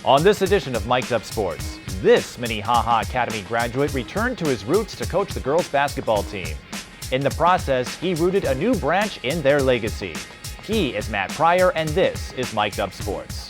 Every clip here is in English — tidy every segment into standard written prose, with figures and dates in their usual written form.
On this edition of Mic'd Up Sports, this Minnehaha Academy graduate returned to his roots to coach the girls' basketball team. In the process, he rooted a new branch in their legacy. He is Matt Pryor, and this is Mic'd Up Sports.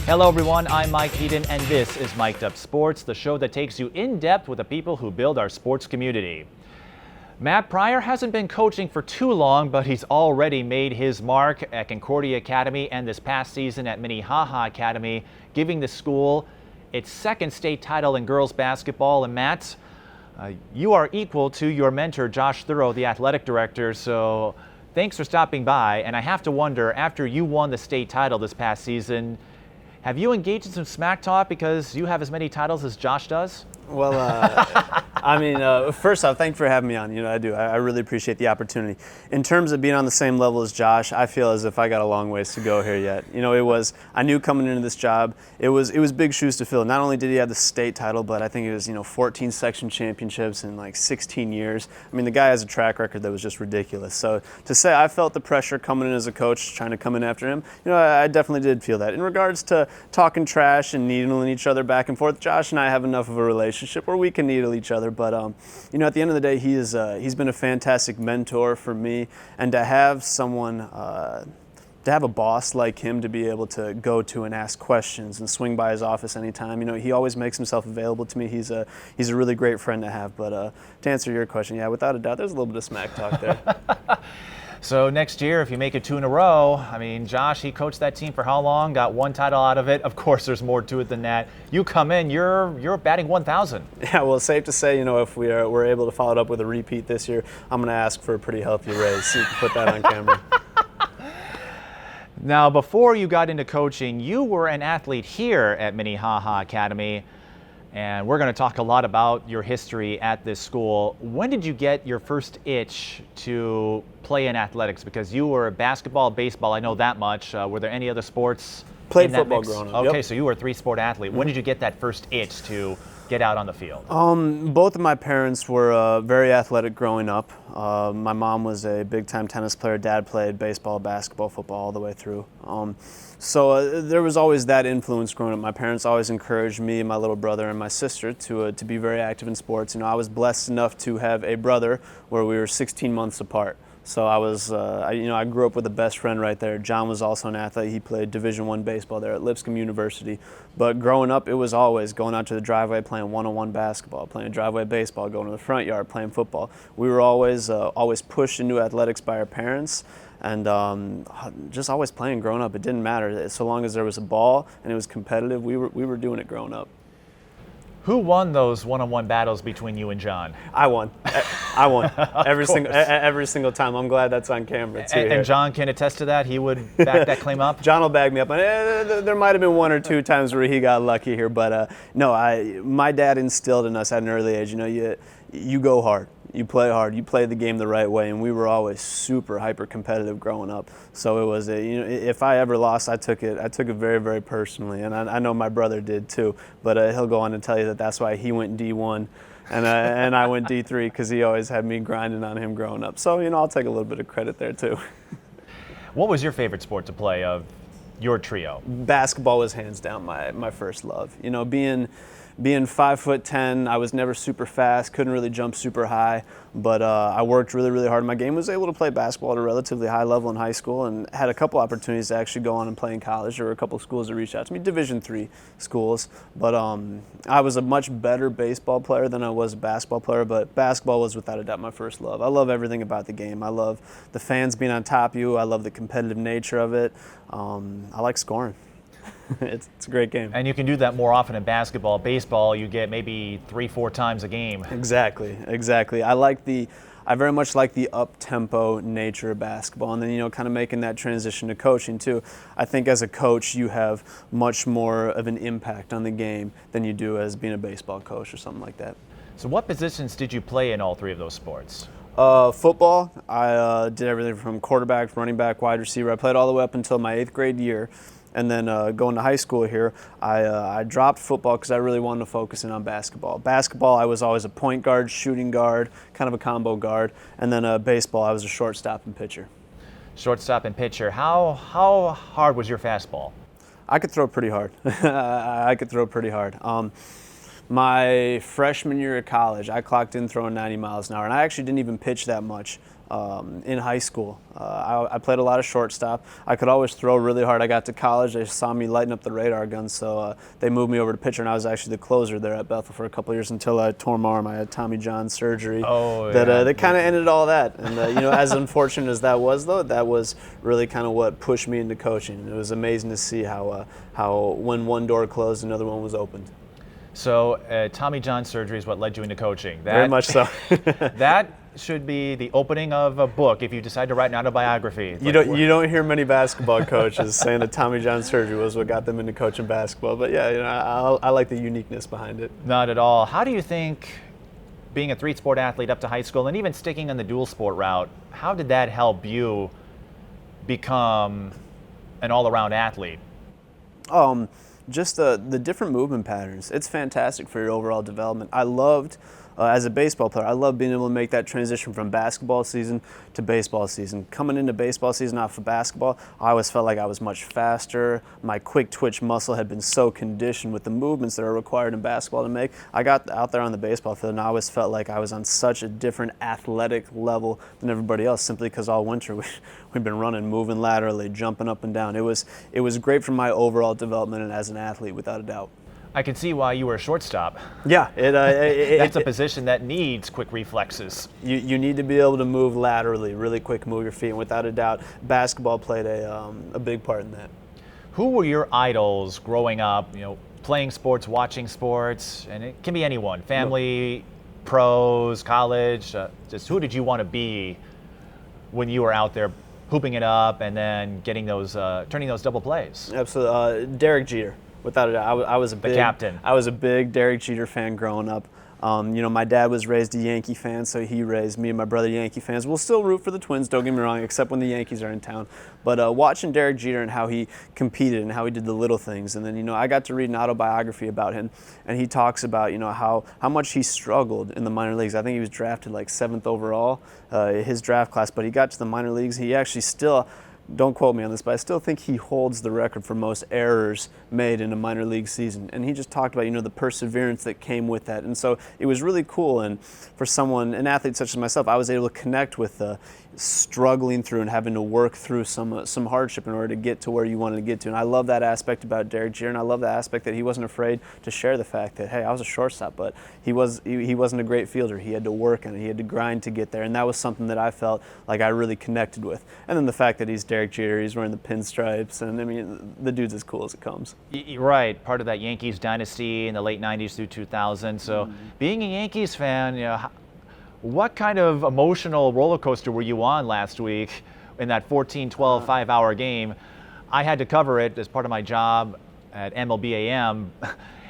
Hello everyone, I'm Mike Eden and this is Mic'd Up Sports, the show that takes you in depth with the people who build our sports community. Matt Pryor hasn't been coaching for too long, but he's already made his mark at Concordia Academy and this past season at Minnehaha Academy, giving the school its second state title in girls basketball. And Matt, you are equal to your mentor, Josh Thurow, the athletic director, so thanks for stopping by. And I have to wonder, after you won the state title this past season, have you engaged in some smack talk because you have as many titles as Josh does? Well, first off, thanks for having me on. I do. I really appreciate the opportunity. In terms of being on the same level as Josh, I feel as if I got a long ways to go here yet. I knew coming into this job, it was big shoes to fill. Not only did he have the state title, but I think it was, 14 section championships in like 16 years. I mean, the guy has a track record that was just ridiculous. So to say I felt the pressure coming in as a coach, trying to come in after him, I definitely did feel that. In regards to talking trash and needling each other back and forth, Josh and I have enough of a relationship where we can needle each other, but at the end of the day, he's been a fantastic mentor for me, and to have someone, to have a boss like him to be able to go to and ask questions and swing by his office anytime. He always makes himself available to me. He's a really great friend to have. But to answer your question, yeah, without a doubt, there's a little bit of smack talk there. So next year, if you make it 2 in a row, Josh, he coached that team for how long? Got 1 title out of it. Of course, there's more to it than that. You come in, you're batting 1,000. Yeah, well, it's safe to say, if we're able to follow it up with a repeat this year, I'm going to ask for a pretty healthy raise. So you can put that on camera. Now, before you got into coaching, you were an athlete here at Minnehaha Academy. And we're going to talk a lot about your history at this school. When did you get your first itch to play in athletics? Because you were basketball, baseball, I know that much. Were there any other sports? Played football growing up. Okay, Yep. So you were a 3-sport athlete. When did you get that first itch to get out on the field? Both of my parents were very athletic growing up. My mom was a big-time tennis player. Dad played baseball, basketball, football all the way through. So there was always that influence growing up. My parents always encouraged me, my little brother, and my sister to be very active in sports. I was blessed enough to have a brother where we were 16 months apart. So I grew up with the best friend right there. John was also an athlete. He played Division I baseball there at Lipscomb University. But growing up, it was always going out to the driveway, playing one-on-one basketball, playing driveway baseball, going to the front yard, playing football. We were always pushed into athletics by our parents. And just always playing growing up. It didn't matter. So long as there was a ball and it was competitive, we were doing it growing up. Who won those one-on-one battles between you and John? I won. every single time. I'm glad that's on camera too. And John can attest to that? He would back that claim up? John will back me up. There might have been 1 or 2 times where he got lucky here, but no. My dad instilled in us at an early age. You go hard. You play hard. You play the game the right way, and we were always super hyper competitive growing up. So it was if I ever lost, I took it very, very personally, and I know my brother did too. But he'll go on to tell you that that's why he went D1, and I went D3 because he always had me grinding on him growing up. So I'll take a little bit of credit there too. What was your favorite sport to play of your trio? Basketball was hands down my first love. Being 5'10", I was never super fast, couldn't really jump super high, but I worked really, really hard. My game was able to play basketball at a relatively high level in high school and had a couple opportunities to actually go on and play in college. There were a couple of schools that reached out to me, Division III schools, but I was a much better baseball player than I was a basketball player, but basketball was without a doubt my first love. I love everything about the game. I love the fans being on top of you. I love the competitive nature of it. I like scoring. It's a great game. And you can do that more often in basketball. Baseball, you get maybe 3-4 times a game. Exactly. I like the I very much like the up-tempo nature of basketball, and then, you know, kind of making that transition to coaching too. I think as a coach, you have much more of an impact on the game than you do as being a baseball coach or something like that. So what positions did you play in all three of those sports? Football, I did everything from quarterback, running back, wide receiver. I played all the way up until my 8th grade year. And then going to high school here, I dropped football because I really wanted to focus in on basketball. Basketball, I was always a point guard, shooting guard, kind of a combo guard. And then baseball, I was a shortstop and pitcher. Shortstop and pitcher. How hard was your fastball? I could throw pretty hard. I could throw pretty hard. My freshman year of college, I clocked in throwing 90 miles an hour, and I actually didn't even pitch that much in high school. I played a lot of shortstop. I could always throw really hard. I got to college, they saw me lighting up the radar gun, so they moved me over to pitcher, and I was actually the closer there at Bethel for a couple of years until I tore my arm. I had Tommy John surgery. That kind of ended all that. And you know, as unfortunate as that was, though, that was really kind of what pushed me into coaching. It was amazing to see how when one door closed, another one was opened. So Tommy John surgery is what led you into coaching. Very much so. That should be the opening of a book if you decide to write an autobiography. You don't hear many basketball coaches saying that Tommy John surgery was what got them into coaching basketball. But yeah, you know, I like the uniqueness behind it. Not at all. How do you think being a three-sport athlete up to high school and even sticking on the dual sport route, how did that help you become an all-around athlete? Just the different movement patterns. It's fantastic for your overall development. I loved, as a baseball player, I loved being able to make that transition from basketball season to baseball season. Coming into baseball season off of basketball, I always felt like I was much faster. My quick twitch muscle had been so conditioned with the movements that are required in basketball to make. I got out there on the baseball field and I always felt like I was on such a different athletic level than everybody else, simply because all winter we've been running, moving laterally, jumping up and down. It was great for my overall development and as an athlete, without a doubt. I can see why you were a shortstop. Yeah, that's a position that needs quick reflexes. You need to be able to move laterally, really quick, move your feet, and without a doubt, basketball played a big part in that. Who were your idols growing up? You know, playing sports, watching sports, and it can be anyone. Family, pros, college. Just who did you want to be when you were out there hooping it up and then getting those, turning those double plays? Absolutely, Derek Jeter. Without a doubt, I was a big captain. I was a big Derek Jeter fan growing up. You know, my dad was raised a Yankee fan, so he raised me and my brother Yankee fans. We'll still root for the Twins, don't get me wrong, except when the Yankees are in town. But watching Derek Jeter and how he competed and how he did the little things, and then, you know, I got to read an autobiography about him, and he talks about, you know, how much he struggled in the minor leagues. I think he was drafted like 7th overall, his draft class, but he got to the minor leagues. He actually still, don't quote me on this, but I still think he holds the record for most errors made in a minor league season. And he just talked about, you know, the perseverance that came with that. And so it was really cool. And for someone, an athlete such as myself, I was able to connect with struggling through and having to work through some hardship in order to get to where you wanted to get to. And I love that aspect about Derek Jeter, and I love the aspect that he wasn't afraid to share the fact that, hey, I was a shortstop, but he wasn't a great fielder. He had to work on it. He had to grind to get there. And that was something that I felt like I really connected with. And then the fact that he's Derek Jeter, he's wearing the pinstripes, and I mean, the dude's as cool as it comes. Right, part of that Yankees dynasty in the late 90s through 2000. So being a Yankees fan, you know, what kind of emotional roller coaster were you on last week in that 14-12 5-hour game? I had to cover it as part of my job at MLB AM.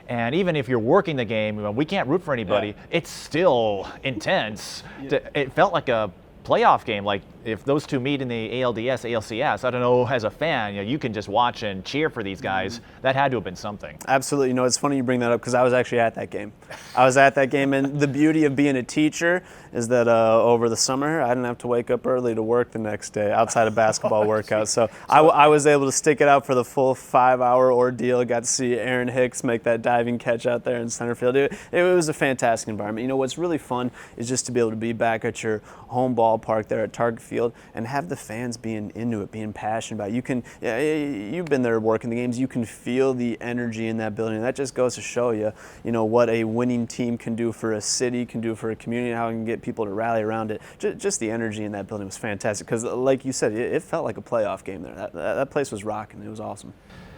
And even if you're working the game, we can't root for anybody. It's still intense. It felt like a playoff game. Like if those two meet in the ALDS, ALCS, I don't know, as a fan, you know, you can just watch and cheer for these guys. That had to have been something. Absolutely. You know, it's funny you bring that up because I was actually at that game. I was at that game, and the beauty of being a teacher is that over the summer, I didn't have to wake up early to work the next day outside of basketball workouts. So I was able to stick it out for the full 5-hour ordeal. Got to see Aaron Hicks make that diving catch out there in center field. It was a fantastic environment. You know, what's really fun is just to be able to be back at your home ballpark there at Target Field and have the fans being into it, being passionate about it. You can, you've been there working the games, you can feel the energy in that building. And that just goes to show you, you know, what a winning team can do for a city, can do for a community, how it can get people to rally around it. Just the energy in that building was fantastic because, like you said, it felt like a playoff game there. That place was rocking. It was awesome.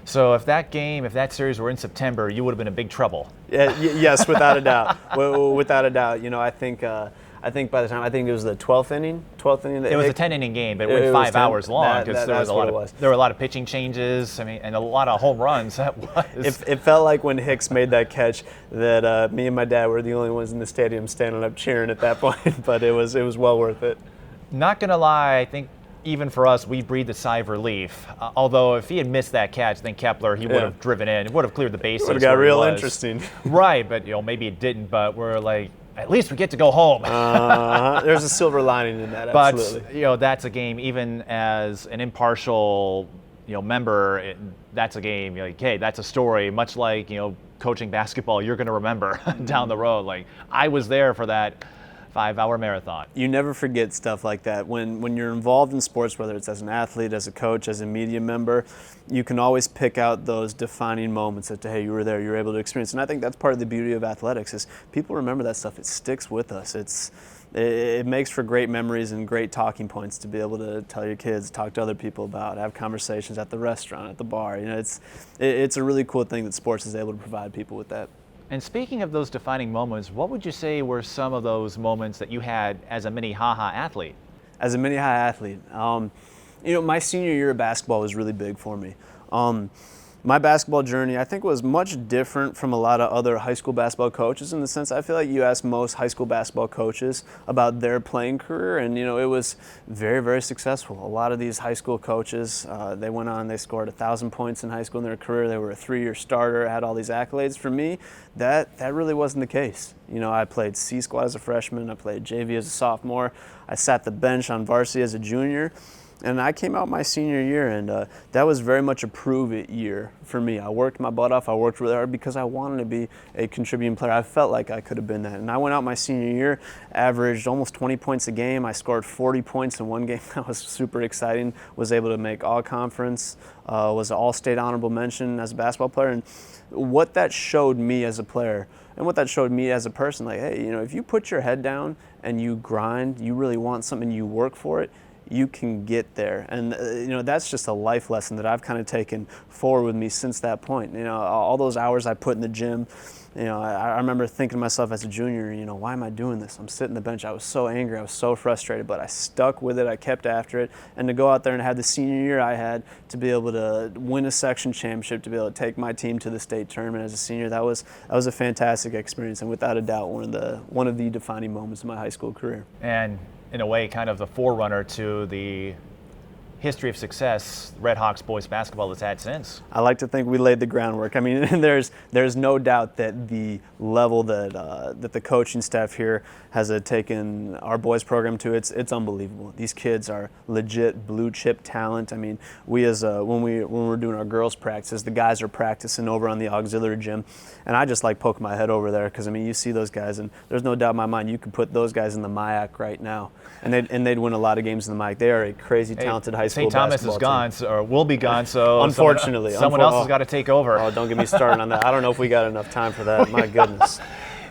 So if that series were in September, you would have been in big trouble. Yes, without a doubt. Without a doubt. You know, I think I think by the time, I think it was the 12th inning. It was a 10-inning game, but it went 5 hours long because there were a lot of pitching changes. I mean, and a lot of home runs. That was. It felt like when Hicks made that catch that me and my dad were the only ones in the stadium standing up cheering at that point. But it was well worth it. Not gonna lie, I think even for us, we breathed a sigh of relief. Although if he had missed that catch, then Kepler, he would have driven in. It would have cleared the bases. Would have got real interesting. Right, but maybe it didn't. But we're like, at least we get to go home. There's a silver lining in that, absolutely. But that's a game. Even as an impartial, member, that's a game. You're like, hey, that's a story. Much like coaching basketball, you're going to remember down the road. Like, I was there for that 5-hour marathon. You never forget stuff like that. When you're involved in sports, whether it's as an athlete, as a coach, as a media member, you can always pick out those defining moments that, hey, you were there, you were able to experience. And I think that's part of the beauty of athletics is people remember that stuff. It sticks with us. It makes for great memories and great talking points to be able to tell your kids, talk to other people about, have conversations at the restaurant, at the bar. It's a really cool thing that sports is able to provide people with that. And speaking of those defining moments, what would you say were some of those moments that you had as a Minnehaha athlete? As a Minnehaha athlete, my senior year of basketball was really big for me. My basketball journey, I think, was much different from a lot of other high school basketball coaches in the sense I feel like you ask most high school basketball coaches about their playing career, and it was very, very successful. A lot of these high school coaches, they went on, they scored 1,000 points in high school in their career. They were a 3-year starter, had all these accolades. For me, that really wasn't the case. I played C squad as a freshman. I played JV as a sophomore. I sat the bench on varsity as a junior. And I came out my senior year, and that was very much a prove-it year for me. I worked my butt off. I worked really hard because I wanted to be a contributing player. I felt like I could have been that. And I went out my senior year, averaged almost 20 points a game. I scored 40 points in one game. That was super exciting. Was able to make all-conference, was an all-state honorable mention as a basketball player. And what that showed me as a player and what that showed me as a person, like, hey, if you put your head down and you grind, you really want something, you work for it, you can get there. And that's just a life lesson that I've kind of taken forward with me since that point. All those hours I put in the gym, I remember thinking to myself as a junior, why am I doing this? I'm sitting on the bench. I was so angry. I was so frustrated, but I stuck with it. I kept after it. And to go out there and have the senior year I had, to be able to win a section championship, to be able to take my team to the state tournament as a senior, that was a fantastic experience, and without a doubt one of the defining moments of my high school career. And in a way, kind of the forerunner to the history of success Redhawks boys basketball has had since. I like to think we laid the groundwork. I mean, there's no doubt that the level that the coaching staff here has taken our boys program to, it's unbelievable. These kids are legit blue chip talent. I mean, we when we're doing our girls practices, the guys are practicing over on the auxiliary gym, and I just like poking my head over there because you see those guys, and there's no doubt in my mind you could put those guys in the MIAC right now, and they'd win a lot of games in the MIAC. They are a crazy talented high school St. Thomas is gone, or will be gone, so unfortunately, someone else has got to take over. Oh, don't get me started on that. I don't know if we got enough time for that. My goodness.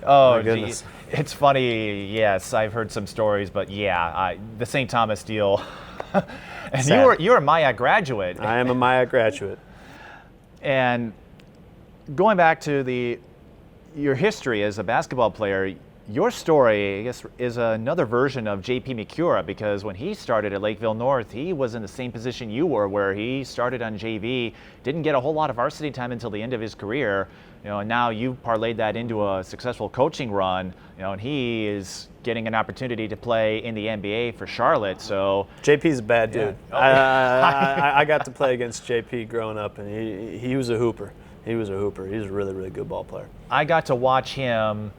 Oh, my goodness. It's funny. Yes, I've heard some stories, but yeah, the St. Thomas deal. And you're a MIAC graduate. I am a MIAC graduate. And going back to your history as a basketball player, your story, I guess, is another version of J.P. McCura, because when he started at Lakeville North, he was in the same position you were, where he started on JV, didn't get a whole lot of varsity time until the end of his career. And now you parlayed that into a successful coaching run, and he is getting an opportunity to play in the NBA for Charlotte. So JP's a bad dude. Yeah. I got to play against JP growing up, and he was a hooper. He was a hooper. He's a really, really good ball player. I got to watch him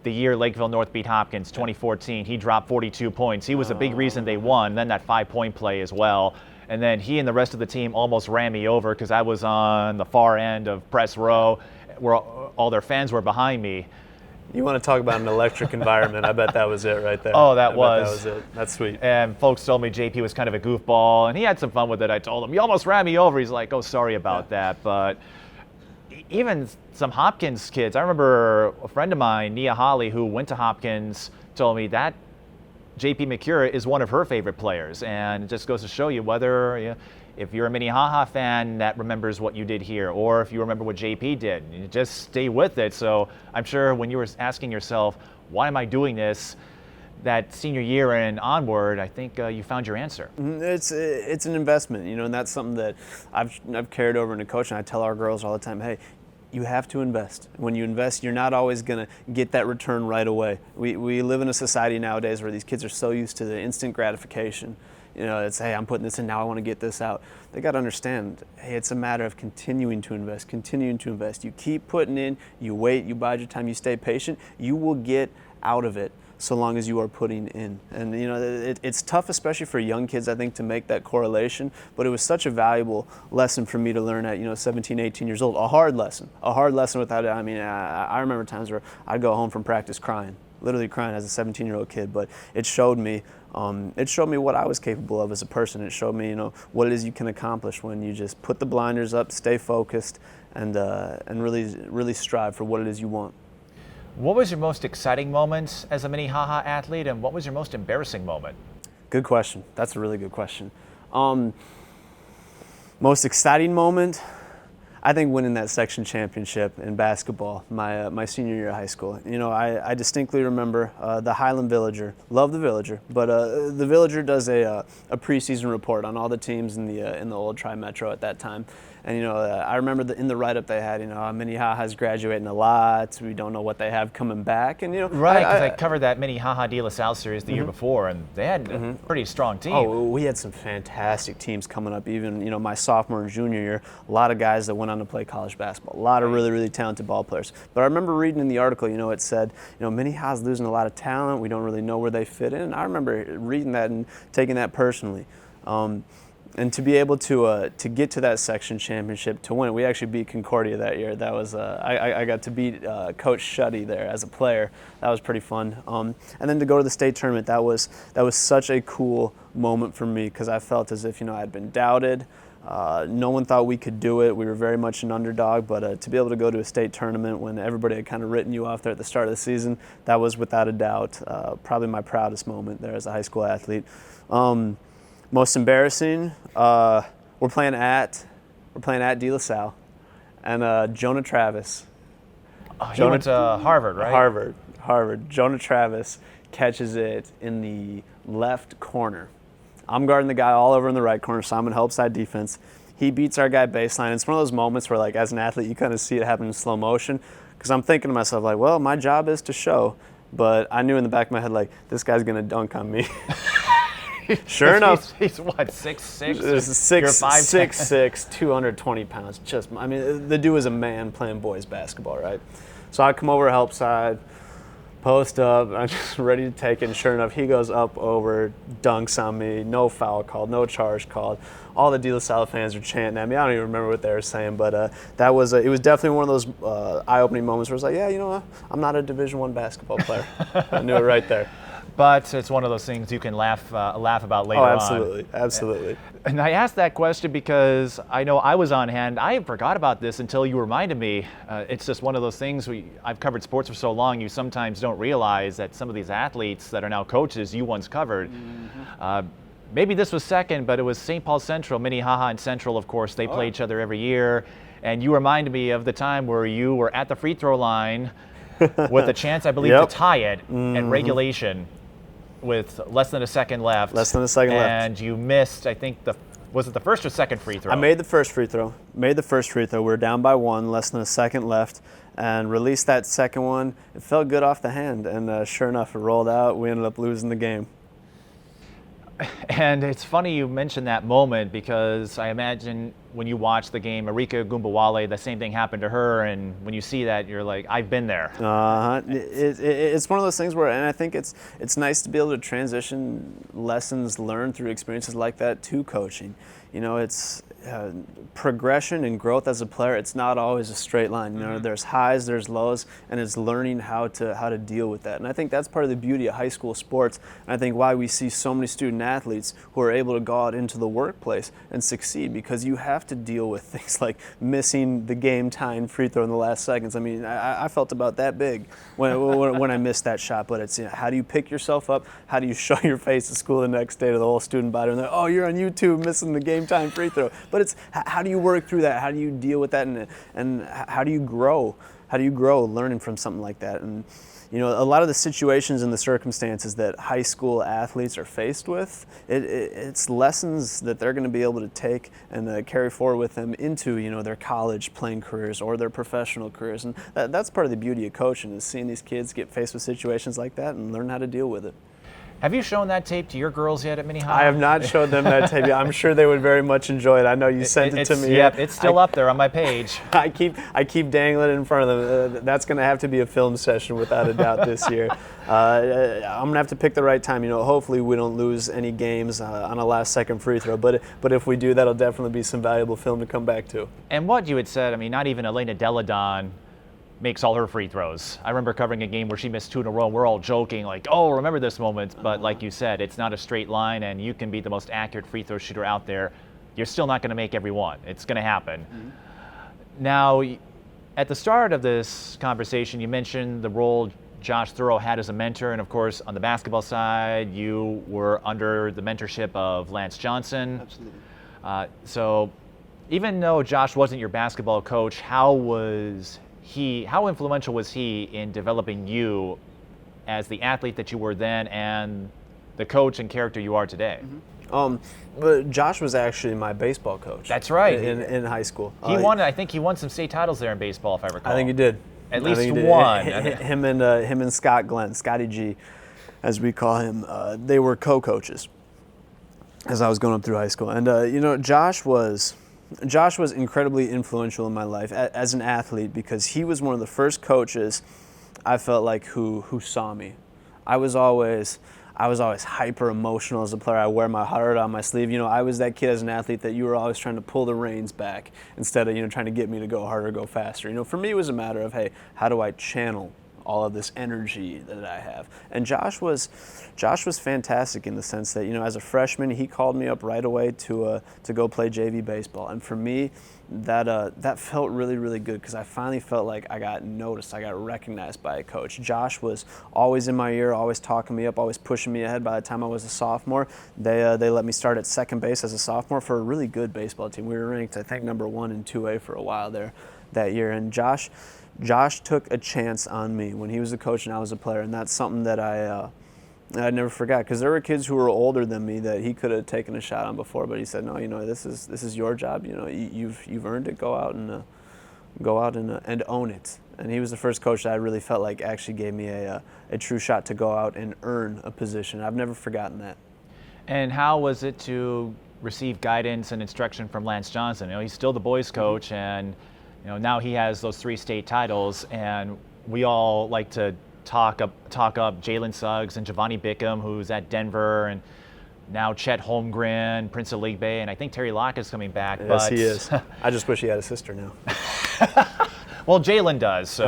the year Lakeville North beat Hopkins, 2014. He dropped 42 points. He was a big reason they won. Then that 5-point play as well. And then he and the rest of the team almost ran me over because I was on the far end of press row where all their fans were behind me. You want to talk about an electric environment. I bet that was it right there. Oh, that was it. That's sweet. And folks told me JP was kind of a goofball, and he had some fun with it. I told him, you almost ran me over. He's like, oh, sorry about that. But even some Hopkins kids, I remember a friend of mine, Nia Holly, who went to Hopkins, told me that J.P. McCura is one of her favorite players. And it just goes to show you whether, if you're a Minnehaha fan that remembers what you did here, or if you remember what J.P. did, you just stay with it. So I'm sure when you were asking yourself, why am I doing this? that senior year and onward, I think you found your answer. It's an investment, and that's something that I've carried over into coaching. I tell our girls all the time, hey, you have to invest. When you invest, you're not always going to get that return right away. We live in a society nowadays where these kids are so used to the instant gratification. It's, hey, I'm putting this in now, I want to get this out. They got to understand, hey, it's a matter of continuing to invest. You keep putting in, you wait, you bide your time, you stay patient, you will get out of it so long as you are putting in. And it's tough, especially for young kids, I think, to make that correlation, but it was such a valuable lesson for me to learn at 17, 18 years old. A hard lesson without it. I remember times where I'd go home from practice crying, literally crying as a 17-year-old kid, but it showed me what I was capable of as a person. It showed me, what it is you can accomplish when you just put the blinders up, stay focused, and really strive for what it is you want. What was your most exciting moment as a Minnehaha athlete, and what was your most embarrassing moment? Good question. That's a really good question. Most exciting moment, I think winning that section championship in basketball my senior year of high school. I distinctly remember the Highland Villager. Love the Villager, but the Villager does a preseason report on all the teams in the old Tri-Metro at that time. And I remember in the write-up they had, Minnehaha's graduating a lot. We don't know what they have coming back, and right, because I covered that Minnehaha De La Salle series the year before, and they had a pretty strong team. Oh, we had some fantastic teams coming up. Even my sophomore and junior year, a lot of guys that went on to play college basketball. A lot of really, really talented ball players. But I remember reading in the article, it said, Minnehaha's losing a lot of talent. We don't really know where they fit in. And I remember reading that and taking that personally. And to be able to get to that section championship, to win it, we actually beat Concordia that year. That was I got to beat Coach Shuddy there as a player. That was pretty fun. And then to go to the state tournament, that was such a cool moment for me because I felt as if I'd been doubted. No one thought we could do it. We were very much an underdog, but to be able to go to a state tournament when everybody had kind of written you off there at the start of the season, that was without a doubt probably my proudest moment there as a high school athlete. Most embarrassing, we're playing at De La Salle, and Jonah Travis. He went to Harvard, right? Harvard. Jonah Travis catches it in the left corner. I'm guarding the guy all over in the right corner, so I'm in help side defense. He beats our guy baseline. It's one of those moments where, as an athlete, you kind of see it happen in slow motion, because I'm thinking to myself, well, my job is to show, but I knew in the back of my head, this guy's going to dunk on me. Sure enough. He's what, 6'6"? 6'6", 220 pounds. The dude is a man playing boys basketball, right? So I come over help side, post up, I'm just ready to take it, and sure enough, he goes up over, dunks on me, no foul called, no charge called. All the De La Salle fans are chanting at me. I don't even remember what they were saying, but it was definitely one of those eye-opening moments where it's like, yeah, I'm not a Division I basketball player. I knew it right there. But it's one of those things you can laugh about later on. Absolutely. And I asked that question because I know I was on hand. I forgot about this until you reminded me. It's just one of those things. I've covered sports for so long, you sometimes don't realize that some of these athletes that are now coaches you once covered. Maybe this was second, but it was St. Paul Central, Minnehaha and Central, of course. They play each other every year. And you reminded me of the time where you were at the free throw line with a chance, I believe, to tie it at regulation with less than a second left. And you missed, I think, was it the first or second free throw? I made the first free throw. We were down by one, less than a second left, and released that second one. It felt good off the hand, and sure enough, it rolled out. We ended up losing the game. And it's funny you mentioned that moment because I imagine when you watch the game, Marika Gumbawale, the same thing happened to her, and when you see that, you're like, I've been there. It's one of those things where, and I think it's nice to be able to transition lessons learned through experiences like that to coaching. It's progression and growth as a player. It's not always a straight line. There's highs, there's lows, and it's learning how to deal with that. And I think that's part of the beauty of high school sports. And I think why we see so many student athletes who are able to go out into the workplace and succeed, because you have to deal with things like missing the game-tying free throw in the last seconds. I felt about that big when I missed that shot. But it's how do you pick yourself up? How do you show your face at school the next day to the whole student body? And they're, oh, you're on YouTube missing the game-time free throw. But it's how do you work through that? How do you deal with that? And how do you grow? How do you grow learning from something like that? And you know, a lot of the situations and the circumstances that high school athletes are faced with, it's lessons that they're going to be able to take and carry forward with them into, you know, their college playing careers or their professional careers. And that's part of the beauty of coaching, is seeing these kids get faced with situations like that and learn how to deal with it. Have you shown that tape to your girls yet at Minnehaha? I have not showed them that tape yet. I'm sure they would very much enjoy it. I know you sent it to me. Yep, it's still up there on my page. I keep dangling it in front of them. That's going to have to be a film session without a doubt this year. I'm going to have to pick the right time. You know, hopefully we don't lose any games on a last-second free throw. But if we do, that'll definitely be some valuable film to come back to. And what you had said, I mean, not even Elena Deladon makes all her free throws. I remember covering a game where she missed 2 in a row, and we're all joking like, oh, remember this moment. But like you said, it's not a straight line, and you can be the most accurate free throw shooter out there. You're still not going to make every one. It's going to happen. Mm-hmm. Now, at the start of this conversation, you mentioned the role Josh Thurow had as a mentor, and of course, on the basketball side, you were under the mentorship of Lance Johnson. Absolutely. So even though Josh wasn't your basketball coach, how influential was he in developing you as the athlete that you were then and the coach and character you are today? Mm-hmm. But Josh was actually my baseball coach. That's right. In high school. I think he won some state titles there in baseball, if I recall. I think he did. At least one. Him and Scott Glenn, Scotty G, as we call him, they were co-coaches as I was going up through high school. And you know, Josh was incredibly influential in my life as an athlete, because he was one of the first coaches I felt like who saw me. I was always hyper emotional as a player. I wear my heart on my sleeve. You know, I was that kid as an athlete that you were always trying to pull the reins back instead of, you know, trying to get me to go harder, go faster. You know, for me it was a matter of, hey, how do I channel all of this energy that I have? And Josh was fantastic in the sense that, you know, as a freshman, he called me up right away to go play JV baseball. And for me, that felt really, really good, because I finally felt like I got noticed, I got recognized by a coach. Josh was always in my ear, always talking me up, always pushing me ahead. By the time I was a sophomore, they let me start at second base as a sophomore for a really good baseball team. We were ranked, I think, number 1 in 2A for a while there that year. And Josh took a chance on me when he was a coach and I was a player, and that's something that I never forgot, because there were kids who were older than me that he could have taken a shot on before, but he said, no, you know, this is your job. You know, you've earned it. Go out and own it. And he was the first coach that I really felt like actually gave me a true shot to go out and earn a position. I've never forgotten that. And how was it to receive guidance and instruction from Lance Johnson? You know, he's still the boys coach, and you know, now he has those 3 state titles, and we all like to talk up Jalen Suggs and Giovanni Bickham, who's at Denver, and now Chet Holmgren, Prince of League Bay, and I think Terry Locke is coming back. Yes, he is. I just wish he had a sister now. Well, Jalen does. So.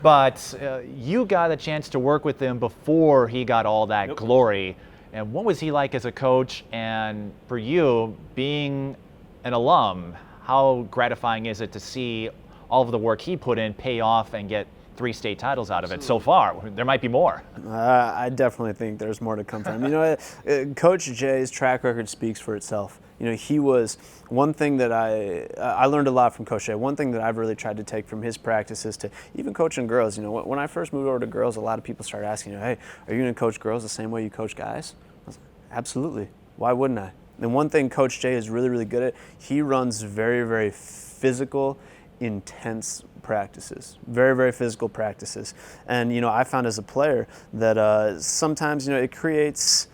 But you got a chance to work with him before he got all that glory. And what was he like as a coach? And for you, being an alum, how gratifying is it to see all of the work he put in pay off and get 3 state titles out of it so far? There might be more. I definitely think there's more to come from him. You know, Coach Jay's track record speaks for itself. You know, he was one thing that I learned a lot from Coach Jay. One thing that I've really tried to take from his practices to even coaching girls. You know, when I first moved over to girls, a lot of people started asking, you know, hey, are you going to coach girls the same way you coach guys? I was like, absolutely. Why wouldn't I? And one thing Coach Jay is really, really good at, he runs very, very physical, intense practices, very, very physical practices. And, you know, I found as a player that sometimes, you know, it creates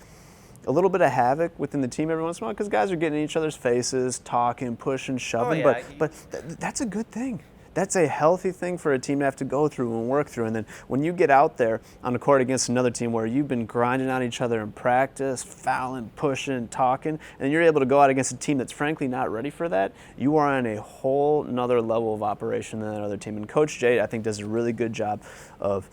a little bit of havoc within the team every once in a while, because guys are getting in each other's faces, talking, pushing, shoving, but that's a good thing. That's a healthy thing for a team to have to go through and work through. And then when you get out there on the court against another team where you've been grinding on each other in practice, fouling, pushing, talking, and you're able to go out against a team that's frankly not ready for that, you are on a whole nother level of operation than that other team. And Coach Jay, I think, does a really good job of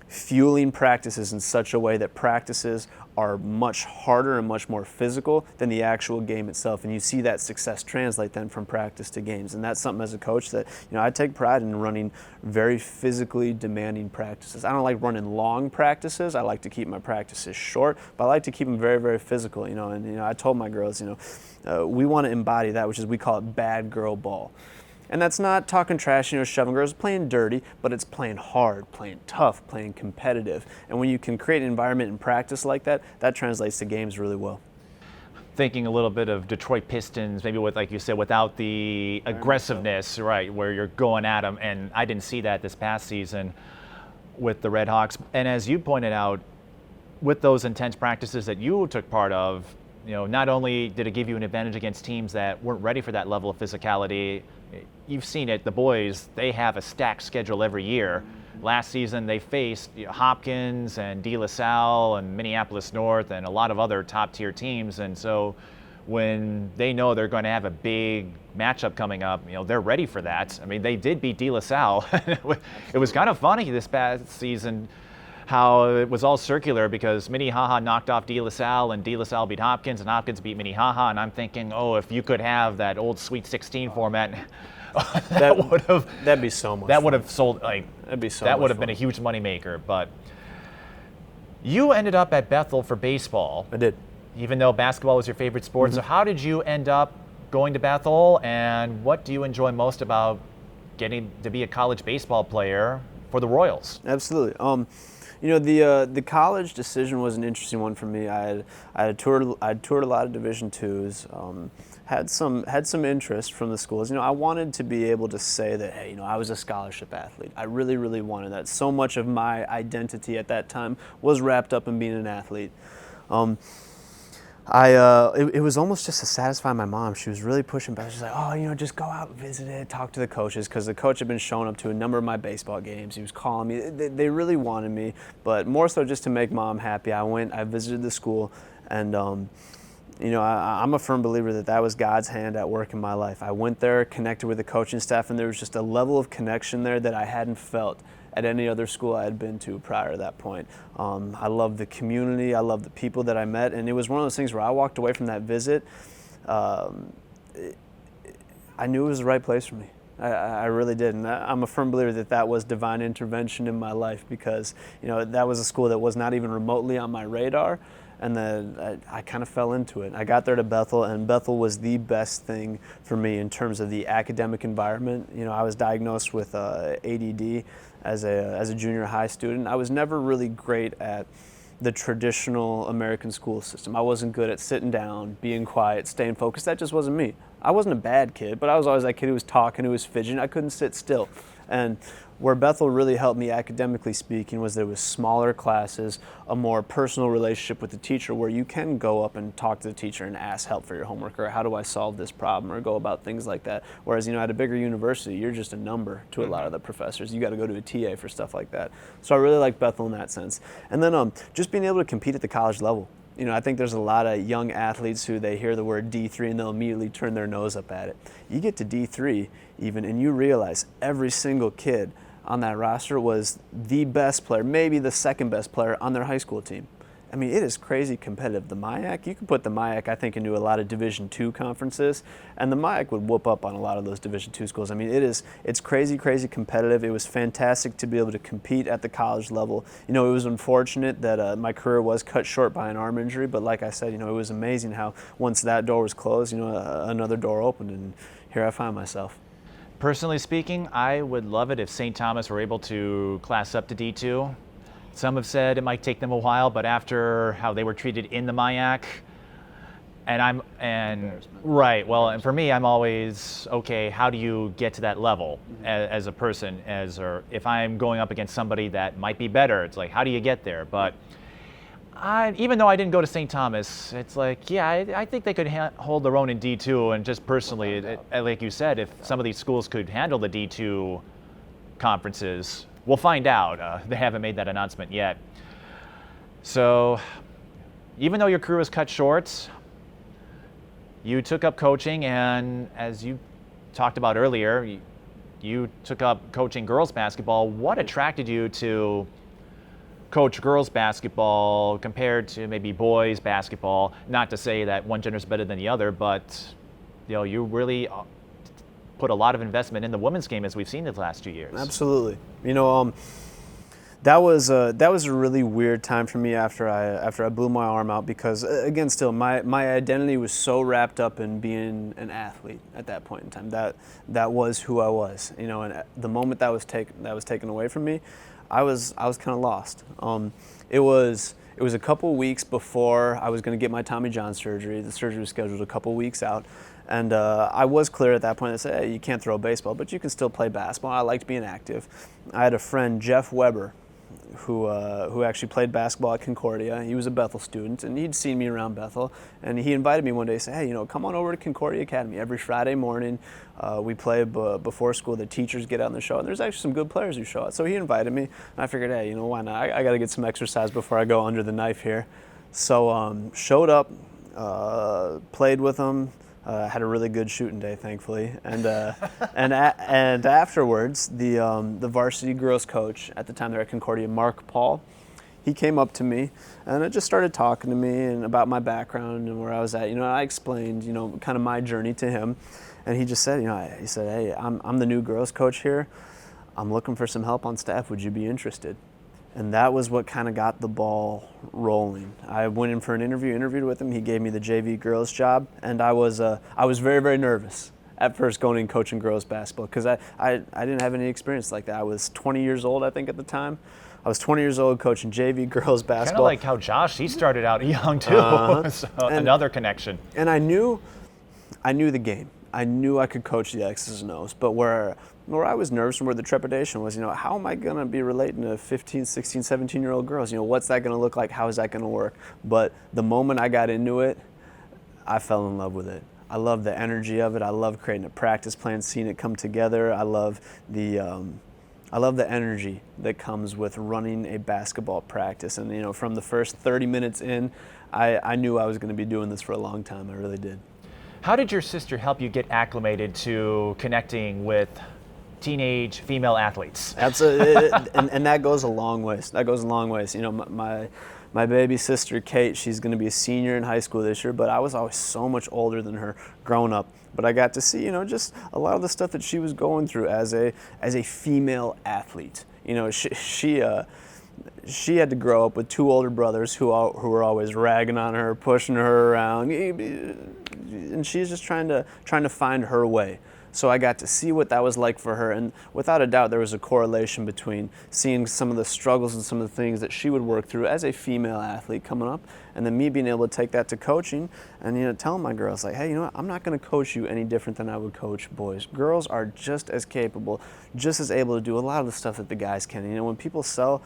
fueling practices in such a way that practices are much harder and much more physical than the actual game itself. And you see that success translate then from practice to games. And that's something as a coach that, you know, I take pride in running very physically demanding practices. I don't like running long practices. I like to keep my practices short, but I like to keep them very, very physical, you know. And, you know, I told my girls, you know, we want to embody that, which is we call it bad girl ball. And that's not talking trash, shoving girls, playing dirty, but it's playing hard, playing tough, playing competitive. And when you can create an environment in practice like that, that translates to games really well. Thinking a little bit of Detroit Pistons, maybe with, like you said, without the aggressiveness, right, where you're going at them. And I didn't see that this past season with the Redhawks. And as you pointed out, with those intense practices that you took part of, not only did it give you an advantage against teams that weren't ready for that level of physicality, you've seen it, the boys, they have a stacked schedule every year. Last season, they faced Hopkins and De La Salle and Minneapolis North and a lot of other top-tier teams. And so when they know they're going to have a big matchup coming up, they're ready for that. I mean, they did beat De La Salle. It was kind of funny this past season how it was all circular because Minnehaha knocked off De La Salle and De La Salle beat Hopkins and Hopkins beat Minnehaha. And I'm thinking, if you could have that old Sweet 16 format, that'd be so much. That would have sold that'd be so. That would have fun. been a huge moneymaker. But you ended up at Bethel for baseball. I did. Even though basketball was your favorite sport. So how did you end up going to Bethel, and what do you enjoy most about getting to be a college baseball player for the Royals? Absolutely. The college decision was an interesting one for me. I had toured a lot of Division IIs. Had some interest from the schools. I wanted to be able to say that, hey, I was a scholarship athlete. I really, really wanted that. So much of my identity at that time was wrapped up in being an athlete. It was almost just to satisfy my mom. She was really pushing back. She's like, just go out and visit it, talk to the coaches, because the coach had been showing up to a number of my baseball games. He was calling me. They really wanted me, but more so just to make mom happy. I visited the school, and I'm a firm believer that was God's hand at work in my life. I went there, connected with the coaching staff, and there was just a level of connection there that I hadn't felt at any other school I had been to prior to that point. I loved the community, I loved the people that I met, and it was one of those things where I walked away from that visit, I knew it was the right place for me. I really did, and I'm a firm believer that was divine intervention in my life because, that was a school that was not even remotely on my radar, and then I kind of fell into it. I got there to Bethel, and Bethel was the best thing for me in terms of the academic environment. I was diagnosed with ADD as a junior high student. I was never really great at the traditional American school system. I wasn't good at sitting down, being quiet, staying focused. That just wasn't me. I wasn't a bad kid, but I was always that kid who was talking, who was fidgeting. I couldn't sit still. And where Bethel really helped me academically speaking was there was smaller classes, a more personal relationship with the teacher where you can go up and talk to the teacher and ask help for your homework, or how do I solve this problem, or go about things like that. Whereas, at a bigger university, you're just a number to a lot of the professors. You got to go to a TA for stuff like that. So I really liked Bethel in that sense. And then just being able to compete at the college level. I think there's a lot of young athletes who they hear the word D3 and they'll immediately turn their nose up at it. You get to D3 even and you realize every single kid on that roster was the best player, maybe the second best player on their high school team. I mean, it is crazy competitive. The MIAC, you can put the MIAC, I think, into a lot of Division II conferences, and the MIAC would whoop up on a lot of those Division II schools. I mean, it's crazy, crazy competitive. It was fantastic to be able to compete at the college level. It was unfortunate that my career was cut short by an arm injury, but like I said, it was amazing how once that door was closed, another door opened, and here I find myself. Personally speaking, I would love it if St. Thomas were able to class up to D2. Some have said it might take them a while, but after how they were treated in the MIAC, and for me, I'm always, okay, how do you get to that level as a person, or if I'm going up against somebody that might be better, it's like, how do you get there? But even though I didn't go to St. Thomas, it's like, yeah, I think they could hold their own in D2, and just personally, like you said, if some of these schools could handle the D2 conferences, we'll find out. They haven't made that announcement yet. So even though your career was cut short, you took up coaching, and as you talked about earlier, you took up coaching girls basketball. What attracted you to coach girls basketball compared to maybe boys basketball? Not to say that one gender is better than the other, but you really put a lot of investment in the women's game, as we've seen the last 2 years. Absolutely. That was a really weird time for me after I blew my arm out, because again, still my identity was so wrapped up in being an athlete at that point in time. That was who I was, you know. And the moment that was taken away from me, I was kind of lost. It was a couple weeks before I was going to get my Tommy John surgery. The surgery was scheduled a couple weeks out. And I was clear at that point. I said, hey, you can't throw a baseball, but you can still play basketball. I liked being active. I had a friend, Jeff Weber, who actually played basketball at Concordia. He was a Bethel student, and he'd seen me around Bethel. And he invited me one day to say, hey, you know, come on over to Concordia Academy. Every Friday morning, we play before school. The teachers get out on the show, and there's actually some good players who show up. So he invited me, and I figured, hey, you know, why not? I got to get some exercise before I go under the knife here. So showed up, played with him. Had a really good shooting day, thankfully, and afterwards, the varsity girls coach at the time there at Concordia, Mark Paul, he came up to me and just started talking to me and about my background and where I was at. You know, I explained, you know, kind of my journey to him, and he just said, you know, he said, hey, I'm the new girls coach here. I'm looking for some help on staff. Would you be interested? And that was what kind of got the ball rolling. I went in for an interviewed with him. He gave me the JV girls job, and I was very, very nervous at first going in coaching girls basketball, because I didn't have any experience like that. I was 20 years old, I think, at the time. I was 20 years old coaching JV girls basketball. Kind of like how Josh, he started out young too. So another connection. And I knew the game. I knew I could coach the X's and O's, but where I was nervous and where the trepidation was, you know, how am I going to be relating to 15, 16, 17-year-old girls? You know, what's that going to look like? How is that going to work? But the moment I got into it, I fell in love with it. I love the energy of it. I love creating a practice plan, seeing it come together. I love the energy that comes with running a basketball practice. And, you know, from the first 30 minutes in, I knew I was going to be doing this for a long time. I really did. How did your sister help you get acclimated to connecting with teenage female athletes? Absolutely, and that goes a long ways. That goes a long ways. You know, my baby sister Kate, she's going to be a senior in high school this year, but I was always so much older than her growing up. But I got to see, you know, just a lot of the stuff that she was going through as a female athlete. You know, she had to grow up with two older brothers who were always ragging on her, pushing her around, and she's just trying to find her way. So I got to see what that was like for her, and without a doubt there was a correlation between seeing some of the struggles and some of the things that she would work through as a female athlete coming up, and then me being able to take that to coaching and, you know, telling my girls, like, hey, you know what, I'm not going to coach you any different than I would coach boys. Girls are just as capable, just as able to do a lot of the stuff that the guys can. You know, when people sell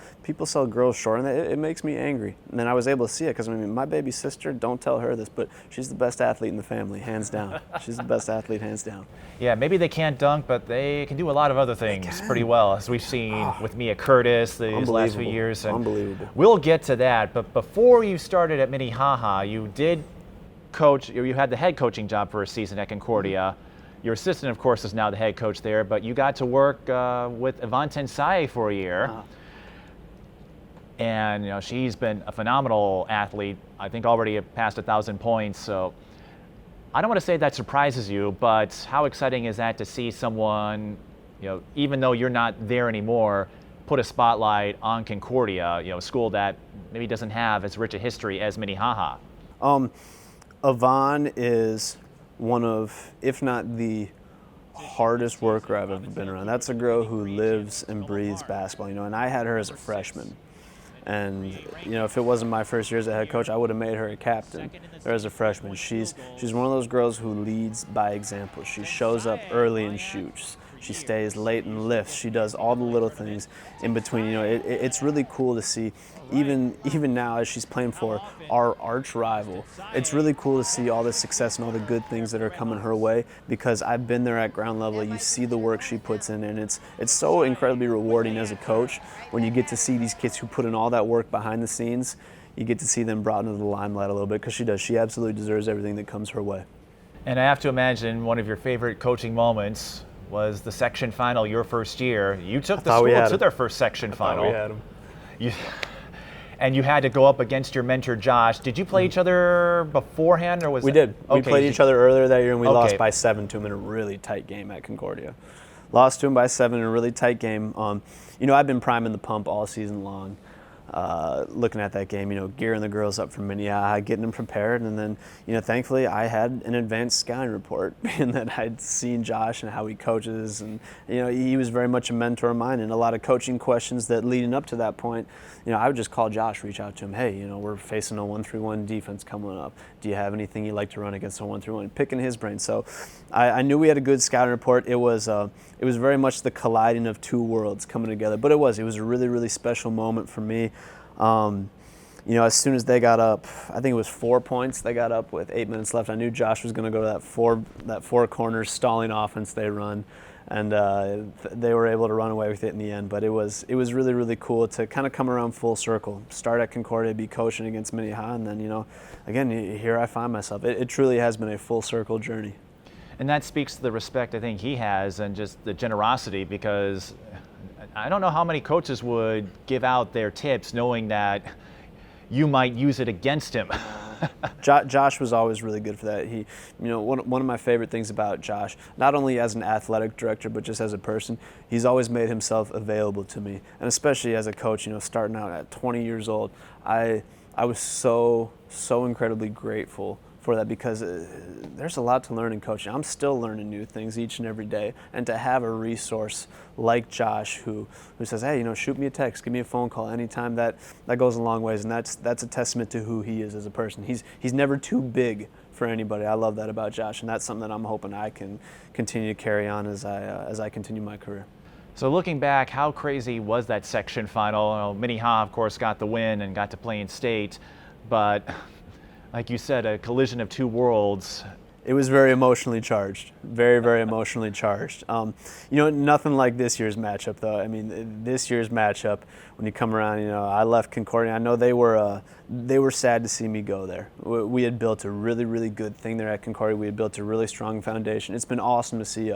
girls short, and it makes me angry. And then I was able to see it, because I mean, my baby sister, don't tell her this, but she's the best athlete in the family, hands down. She's the best athlete, hands down. Yeah, maybe they can't dunk, but they can do a lot of other things pretty well, as we've seen with Mia Curtis these last few years. And unbelievable. We'll get to that, but before you started at Minnehaha, you did coach, you had the head coaching job for a season at Concordia. Your assistant, of course, is now the head coach there, but you got to work with Yvonne Tensai for a year. And, you know, she's been a phenomenal athlete. I think already past 1,000 points. So I don't want to say that surprises you, but how exciting is that to see someone, you know, even though you're not there anymore, put a spotlight on Concordia, you know, a school that maybe doesn't have as rich a history as Minnehaha? Yvonne is one of, if not the hardest worker I've ever been around. That's a girl who lives and breathes basketball, you know, and I had her as a freshman. And, you know, if it wasn't my first year as a head coach, I would have made her a captain or as a freshman. She's one of those girls who leads by example. She shows up early and shoots. She stays late and lifts. She does all the little things in between. You know, it's really cool to see, even now as she's playing for our arch rival, it's really cool to see all the success and all the good things that are coming her way, because I've been there at ground level. You see the work she puts in, and it's so incredibly rewarding as a coach when you get to see these kids who put in all that work behind the scenes. You get to see them brought into the limelight a little bit, because she does. She absolutely deserves everything that comes her way. And I have to imagine one of your favorite coaching moments was the section final your first year. You took the school to their first section final. We had them. And you had to go up against your mentor, Josh. Did you play each other beforehand, or was we did? We played each other earlier that year, and we lost by 7 to them in a really tight game at Concordia. lost to them by 7 in a really tight game. I've been priming the pump all season long. Looking at that game, gearing the girls up from Minnehaha, getting them prepared, and then, thankfully I had an advanced scouting report, being that I'd seen Josh and how he coaches, and he was very much a mentor of mine, and a lot of coaching questions that leading up to that point, I would just call Josh, reach out to him, hey, we're facing a 1-3-1 defense coming up. Do you have anything you'd like to run against a 1-3-1? Picking his brain. So I knew we had a good scouting report. It was very much the colliding of two worlds coming together, but it was a really, really special moment for me. As soon as they got up, I think it was 4 points, they got up with 8 minutes left. I knew Josh was going to go to that four corners stalling offense they run, and they were able to run away with it in the end. But it was really, really cool to kind of come around full circle, start at Concordia, be coaching against Minnehaha, and then, again, here I find myself. It truly has been a full circle journey. And that speaks to the respect I think he has and just the generosity, because I don't know how many coaches would give out their tips knowing that you might use it against him. Josh was always really good for that. He, one of my favorite things about Josh, not only as an athletic director, but just as a person, he's always made himself available to me. And especially as a coach, starting out at 20 years old, I was so incredibly grateful for that, because there's a lot to learn in coaching. I'm still learning new things each and every day, and to have a resource like Josh who says, hey, shoot me a text, give me a phone call anytime, that goes a long ways, and that's a testament to who he is as a person. He's never too big for anybody. I love that about Josh, and that's something that I'm hoping I can continue to carry on as I continue my career. So looking back, how crazy was that section final? Minnehaha, of course, got the win and got to play in state, but like you said, a collision of two worlds. It was very emotionally charged, very, very emotionally charged. Nothing like this year's matchup, though. I mean, this year's matchup, when you come around, I left Concordia. I know they were sad to see me go there. We had built a really, really good thing there at Concordia. We had built a really strong foundation. It's been awesome to see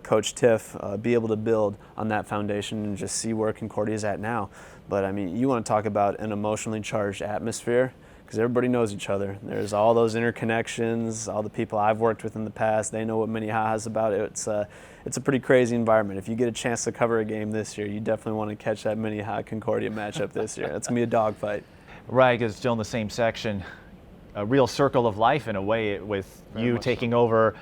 Coach Tiff be able to build on that foundation and just see where Concordia is at now. But, I mean, you want to talk about an emotionally charged atmosphere, because everybody knows each other. There's all those interconnections, all the people I've worked with in the past, they know what Minnehaha is about. It's a pretty crazy environment. If you get a chance to cover a game this year, you definitely want to catch that Minnehaha-Concordia matchup this year. It's going to be a dogfight. Right, because it's still in the same section. A real circle of life in a way, with you taking over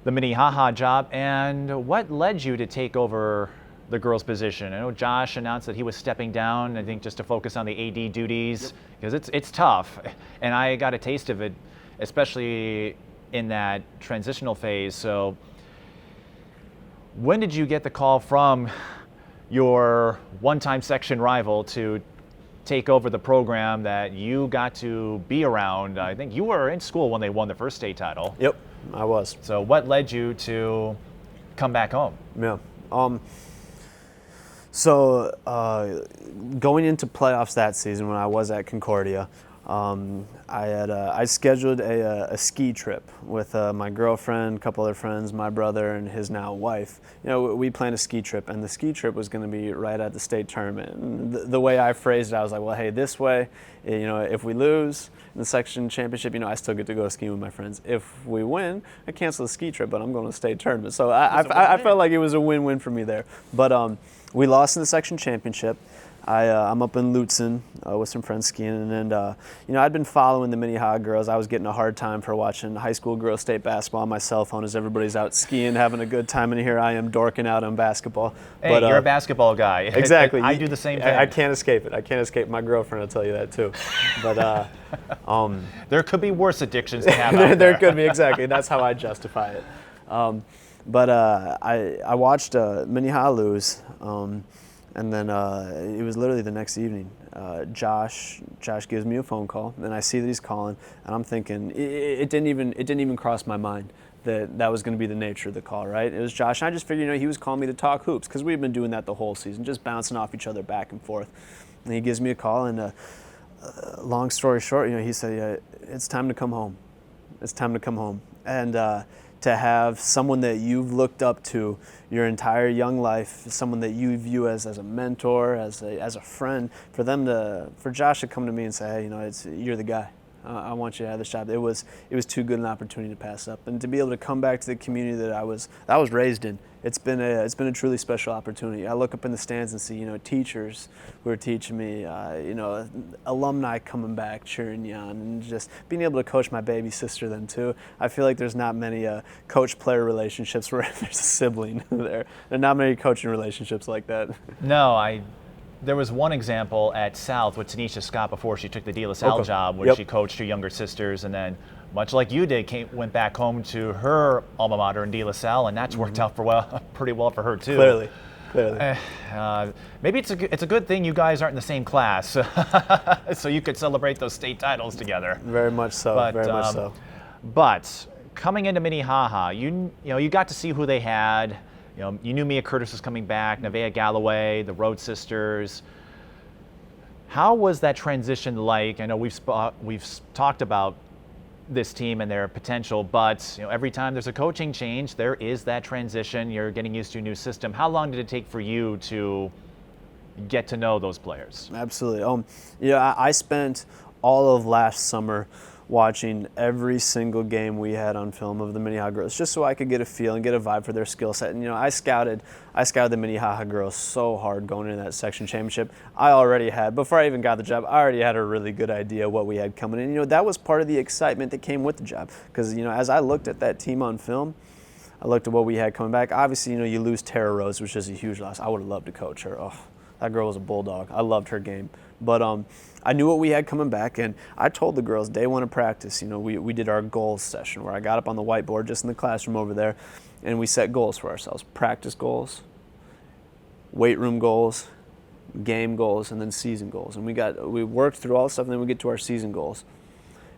the Minnehaha job. And what led you to take over the girls' position? I know Josh announced that he was stepping down, I think just to focus on the AD duties, because it's tough. And I got a taste of it, especially in that transitional phase. So when did you get the call from your one-time section rival to take over the program that you got to be around? I think you were in school when they won the first state title. Yep, I was. So what led you to come back home? Yeah. So going into playoffs that season when I was at Concordia, I scheduled a ski trip with my girlfriend, a couple other friends, my brother, and his now wife. We planned a ski trip, and the ski trip was going to be right at the state tournament. And the way I phrased it, I was like, well, hey, this way, if we lose in the section championship, I still get to go skiing with my friends. If we win, I cancel the ski trip, but I'm going to the state tournament. So I felt like it was a win-win for me there. But we lost in the section championship. I'm up in Lutzen with some friends skiing, and I'd been following the Minnehaha girls. I was getting a hard time for watching high school girls state basketball on my cell phone as everybody's out skiing, having a good time, and here I am dorking out on basketball. Hey, but, you're a basketball guy. Exactly. I do the same thing. I can't escape it. I can't escape my girlfriend, I'll tell you that too. But there could be worse addictions to have out there could be, exactly. That's how I justify it. But I watched Minnehaha lose. And then it was literally the next evening. Josh gives me a phone call, and I see that he's calling, and I'm thinking it didn't even cross my mind that was going to be the nature of the call. Right? It was Josh, and I just figured he was calling me to talk hoops, because we've been doing that the whole season, just bouncing off each other back and forth. And he gives me a call, and long story short, he said, it's time to come home. It's time to come home. And to have someone that you've looked up to your entire young life, someone that you view as a mentor, as a friend, for Josh to come to me and say, hey, you're the guy. I want you to have this job. It was too good an opportunity to pass up, and to be able to come back to the community that I was raised in. It's been a truly special opportunity. I look up in the stands and see, teachers who are teaching me, alumni coming back, cheering me on, and just being able to coach my baby sister then too. I feel like there's not many coach-player relationships where there's a sibling there. There are not many coaching relationships like that. No, there was one example at South with Tanisha Scott before she took the De La Salle job, where she coached her younger sisters, and then, much like you did, went back home to her alma mater in De La Salle, and that's worked out pretty well for her too. Clearly. Maybe it's a good thing you guys aren't in the same class, so you could celebrate those state titles together. Very much so. Very much so. But coming into Minnehaha, you got to see who they had. You knew Mia Curtis was coming back, Nevaeh Galloway, the Rhodes sisters. How was that transition like? I know we've talked about this team and their potential, but every time there's a coaching change, there is that transition. You're getting used to a new system. How long did it take for you to get to know those players? Absolutely. I spent all of last summer watching every single game we had on film of the Minnehaha girls, just so I could get a feel and get a vibe for their skill set. And I scouted the Minnehaha girls so hard going into that section championship. Before I even got the job, I already had a really good idea what we had coming in. That was part of the excitement that came with the job, because as I looked at that team on film, I looked at what we had coming back. Obviously, you lose Tara Rose, which is a huge loss. I would have loved to coach her. Oh, that girl was a bulldog. I loved her game. But I knew what we had coming back, and I told the girls day one of practice, we did our goals session where I got up on the whiteboard just in the classroom over there, and we set goals for ourselves. Practice goals, weight room goals, game goals, and then season goals. And we worked through all the stuff, and then we get to our season goals.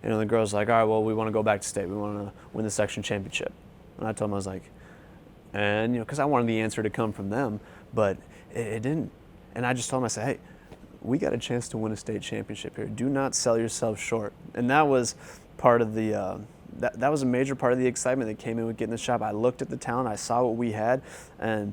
And the girls were like, all right, well, we want to go back to state. We want to win the section championship. And I told them, I was like, and because I wanted the answer to come from them, but it didn't. And I just told them, I said, hey, we got a chance to win a state championship here. Do not sell yourself short. And that was part of the that was a major part of the excitement that came in with getting this job. I looked at the talent, I saw what we had, and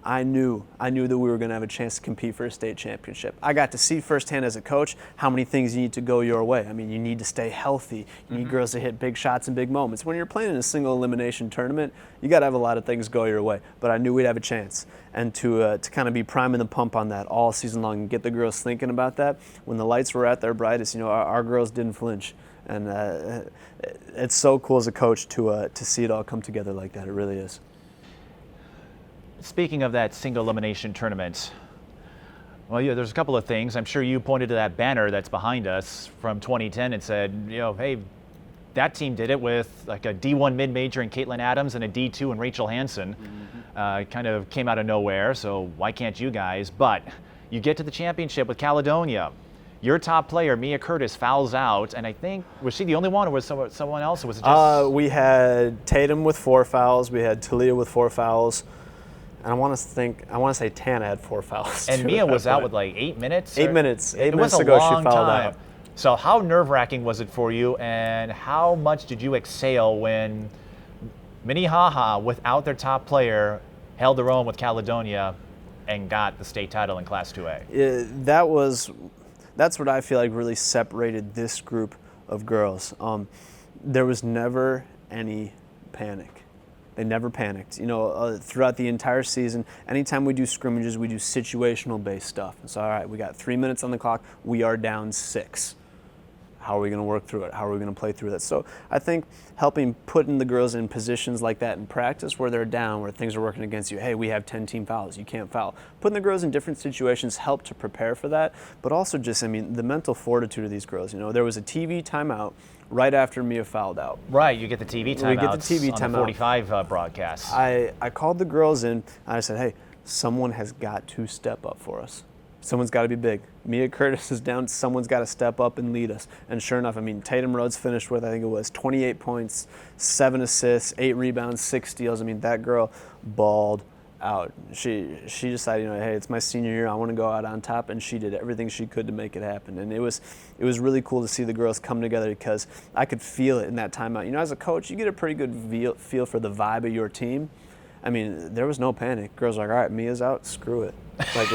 I knew that we were going to have a chance to compete for a state championship. I got to see firsthand as a coach how many things you need to go your way. I mean, you need to stay healthy. You need girls to hit big shots and big moments. When you're playing in a single elimination tournament, you got to have a lot of things go your way. But I knew we'd have a chance. And to kind of be priming the pump on that all season long and get the girls thinking about that, when the lights were at their brightest, our girls didn't flinch. And it's so cool as a coach to see it all come together like that. It really is. Speaking of that single elimination tournament, well, there's a couple of things. I'm sure you pointed to that banner that's behind us from 2010 and said, hey, that team did it with like a D1 mid-major in Caitlin Adams and a D2 in Rachel Hansen. Kind of came out of nowhere, so why can't you guys? But you get to the championship with Caledonia. Your top player, Mia Curtis, fouls out, and I think, was she the only one, or was someone else, or was it just... We had Tatum with 4 fouls. We had Talia with 4 fouls. And I want to say Tana had 4 fouls. And Mia was out with like 8 minutes? 8 minutes. 8 minutes was a ago long she fouled time. out. So how nerve-wracking was it for you, and how much did you exhale when Minnehaha, without their top player, held their own with Caledonia and got the state title in Class 2A? That's what I feel like really separated this group of girls. There was never any panic. They never panicked. Throughout the entire season, anytime we do scrimmages, we do situational-based stuff. So, all right, we got 3 minutes on the clock. We are down 6. How are we going to work through it? How are we going to play through that? So I think helping putting the girls in positions like that in practice where they're down, where things are working against you. Hey, we have 10 team fouls. You can't foul. Putting the girls in different situations helped to prepare for that, but also just, the mental fortitude of these girls. There was a TV timeout right after Mia fouled out. Right, you get the TV timeouts. We get the TV timeout. On the 45 broadcasts. I called the girls in, and I said, hey, someone has got to step up for us. Someone's got to be big. Mia Curtis is down. Someone's got to step up and lead us. And sure enough, Tatum Rhodes finished with, I think it was 28 points, 7 assists, 8 rebounds, 6 steals. That girl balled out. She decided, hey, it's my senior year. I want to go out on top, and she did everything she could to make it happen. And it was really cool to see the girls come together, because I could feel it in that timeout. As a coach, you get a pretty good feel for the vibe of your team. I mean, there was no panic. Girls were like, all right, Mia's out, screw it. Like,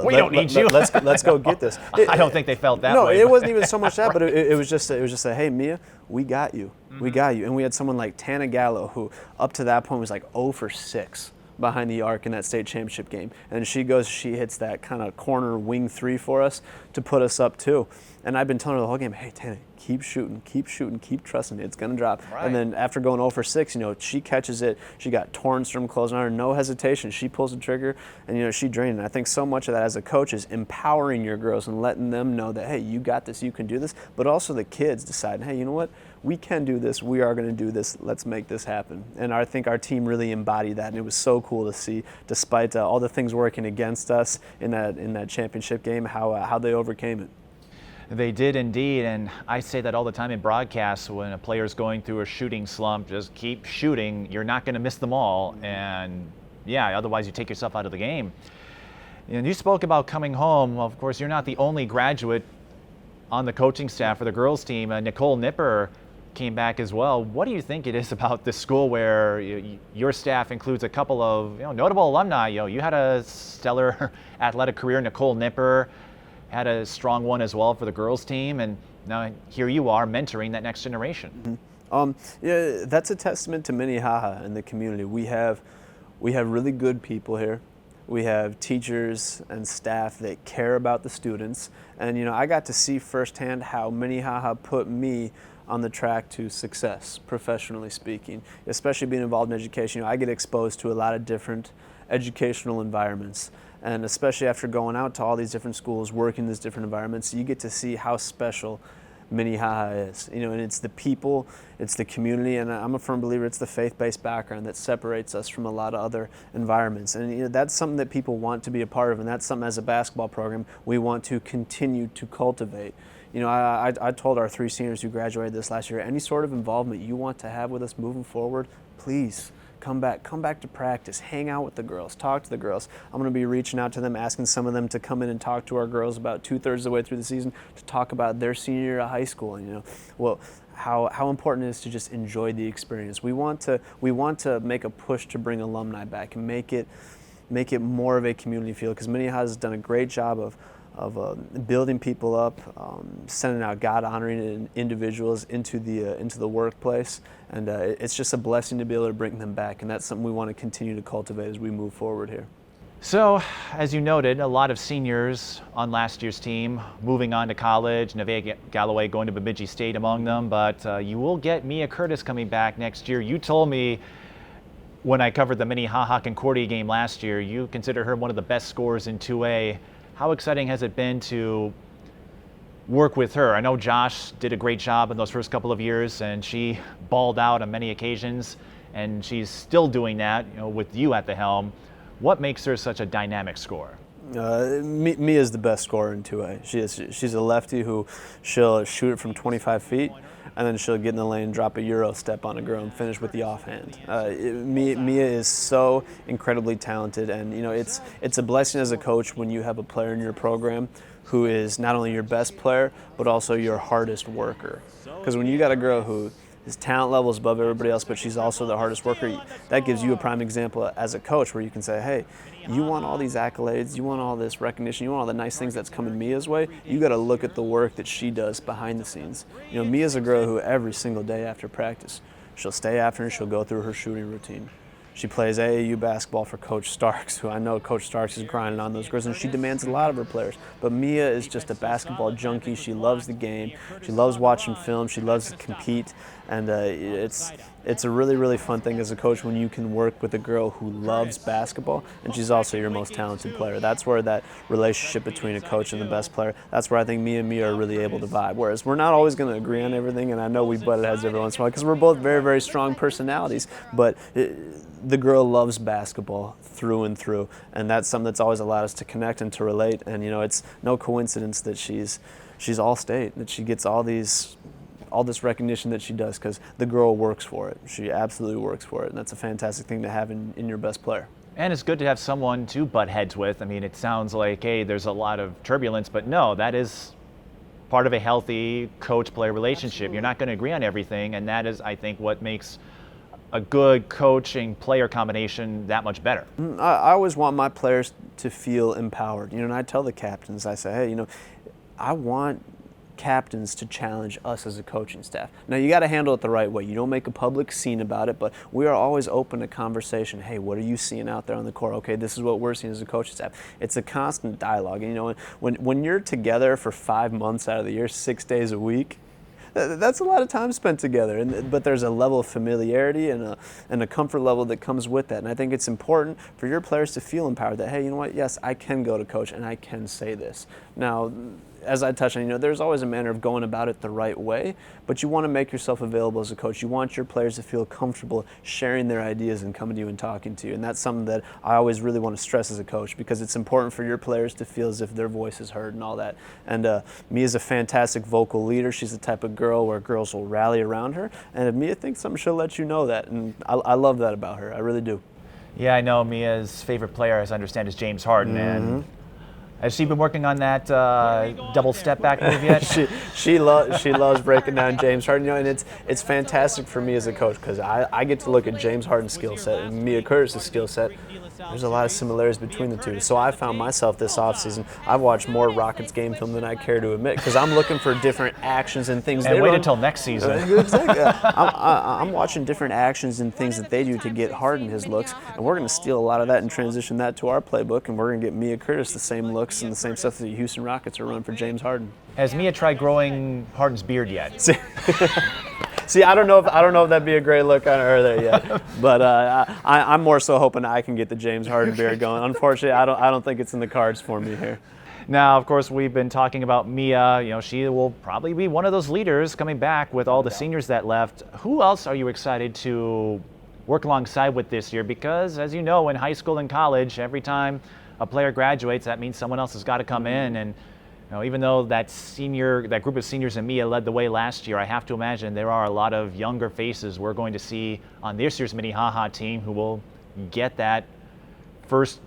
We don't need you. Let's go get this. I don't think they felt that way. No, it wasn't even so much that, but it was just a, hey, Mia, we got you. We got you. And we had someone like Tana Gallo, who up to that point was like 0 for 6 behind the arc in that state championship game. And she hits that kind of corner wing 3 for us to put us up 2. And I've been telling her the whole game, hey, Tana, keep shooting, keep trusting it. It's going to drop. Right. And then after going 0 for 6, she catches it. She got torn from closing on her, no hesitation. She pulls the trigger, and, she drained it. I think so much of that as a coach is empowering your girls and letting them know that, hey, you got this, you can do this. But also the kids deciding, hey, you know what? We can do this. We are going to do this. Let's make this happen. And I think our team really embodied that, and it was so cool to see, despite all the things working against us in that championship game, how they overcame it. They did indeed, and I say that all the time in broadcasts when a player's going through a shooting slump, just keep shooting. You're not going to miss them all, and yeah, otherwise you take yourself out of the game. And you spoke about coming home. Of course, you're not the only graduate on the coaching staff for the girls team. Nicole Nipper came back as well. What do you think it is about this school where your staff includes a couple of notable alumni? You had a stellar athletic career, Nicole Nipper, had a strong one as well for the girls team, and now here you are mentoring that next generation. Yeah, that's a testament to Minnehaha and the community. We have really good people here. We have teachers and staff that care about the students, and I got to see firsthand how Minnehaha put me on the track to success, professionally speaking, especially being involved in education. I get exposed to a lot of different educational environments. And especially after going out to all these different schools, working in these different environments, you get to see how special Minnehaha is. And it's the people, it's the community, and I'm a firm believer it's the faith-based background that separates us from a lot of other environments. And that's something that people want to be a part of, and that's something as a basketball program we want to continue to cultivate. I told our 3 seniors who graduated this last year, any sort of involvement you want to have with us moving forward, please. Come back to practice, hang out with the girls, talk to the girls. I'm going to be reaching out to them, asking some of them to come in and talk to our girls about 2/3 of the way through the season to talk about their senior year of high school. How important it is to just enjoy the experience. We want to make a push to bring alumni back and make it more of a community feel, because Minnehaha has done a great job of building people up, sending out God-honoring individuals into the workplace, and it's just a blessing to be able to bring them back, and that's something we want to continue to cultivate as we move forward here. So, as you noted, a lot of seniors on last year's team moving on to college, Nevaeh Galloway going to Bemidji State among them, but you will get Mia Curtis coming back next year. You told me when I covered the Minnehaha Concordia game last year, you consider her one of the best scorers in 2A. How exciting has it been to work with her? I know Josh did a great job in those first couple of years, and she balled out on many occasions, and she's still doing that, with you at the helm. What makes her such a dynamic scorer? Mia is the best scorer in 2A. She's a lefty who she'll shoot it from 25 feet, and then she'll get in the lane, drop a Euro step on a girl, and finish with the offhand. Mia is so incredibly talented, and it's a blessing as a coach when you have a player in your program who is not only your best player, but also your hardest worker. Because when you got a girl who his talent level is above everybody else, but she's also the hardest worker, that gives you a prime example as a coach where you can say, hey, you want all these accolades, you want all this recognition, you want all the nice things that's coming Mia's way, you got to look at the work that she does behind the scenes. Mia's a girl who every single day after practice, she'll stay after and she'll go through her shooting routine. She plays AAU basketball for Coach Starks, who I know Coach Starks is grinding on those girls, and she demands a lot of her players. But Mia is just a basketball junkie. She loves the game. She loves watching film. She loves to compete. And it's a really, really fun thing as a coach when you can work with a girl who loves basketball, and she's also your most talented player. That's where that relationship between a coach and the best player, that's where I think me and Mia are really able to vibe. Whereas we're not always going to agree on everything, and I know we butt heads every once in a while because we're both very, very strong personalities, but the girl loves basketball through and through, and that's something that's always allowed us to connect and to relate. And it's no coincidence that she's all-state, that she gets all this recognition that she does, because the girl works for it. She absolutely works for it, and that's a fantastic thing to have in your best player. And it's good to have someone to butt heads with. I mean, it sounds like, hey, there's a lot of turbulence, but no, that is part of a healthy coach-player relationship. Absolutely. You're not going to agree on everything, and that is, I think, what makes a good coaching-player combination that much better? I always want my players to feel empowered. And I tell the captains, I say, hey, I want captains to challenge us as a coaching staff. Now, you got to handle it the right way. You don't make a public scene about it, but we are always open to conversation. Hey, what are you seeing out there on the court? Okay, this is what we're seeing as a coaching staff. It's a constant dialogue. And, when you're together for 5 months out of the year, 6 days a week, that's a lot of time spent together, but there's a level of familiarity and a comfort level that comes with that. And I think it's important for your players to feel empowered that, hey, you know what, yes, I can go to coach and I can say this. Now, as I touched on, there's always a manner of going about it the right way, but you want to make yourself available as a coach. You want your players to feel comfortable sharing their ideas and coming to you and talking to you. And that's something that I always really want to stress as a coach, because it's important for your players to feel as if their voice is heard and all that. And Mia's a fantastic vocal leader. She's the type of girl where girls will rally around her. And if Mia thinks something, she'll let you know that. And I love that about her. I really do. Yeah, I know Mia's favorite player, as I understand, is James Harden. And has she been working on that double step back move yet? she loves breaking down James Harden, and it's fantastic for me as a coach, because I get to look at James Harden's skill set and Mia Curtis's skill set. There's a lot of similarities between the two. So I found myself this offseason, I've watched more Rockets game film than I care to admit, because I'm looking for different actions and things. And wait until next season. Exactly. I'm watching different actions and things that they do to get Harden his looks, and we're going to steal a lot of that and transition that to our playbook, and we're going to get Mia Curtis the same looks and the same stuff that the Houston Rockets are running for James Harden. Has Mia tried growing Harden's beard yet? See, I don't know if that'd be a great look on her there yet, but I'm more so hoping I can get the James Harden beard going. Unfortunately, I don't think it's in the cards for me here. Now, of course, we've been talking about Mia. She will probably be one of those leaders coming back with all the seniors that left. Who else are you excited to work alongside with this year? Because, as you know, in high school and college, every time a player graduates, that means someone else has got to come in. And even though that group of seniors and Mia led the way last year, I have to imagine there are a lot of younger faces we're going to see on this year's Minnehaha team who will get that first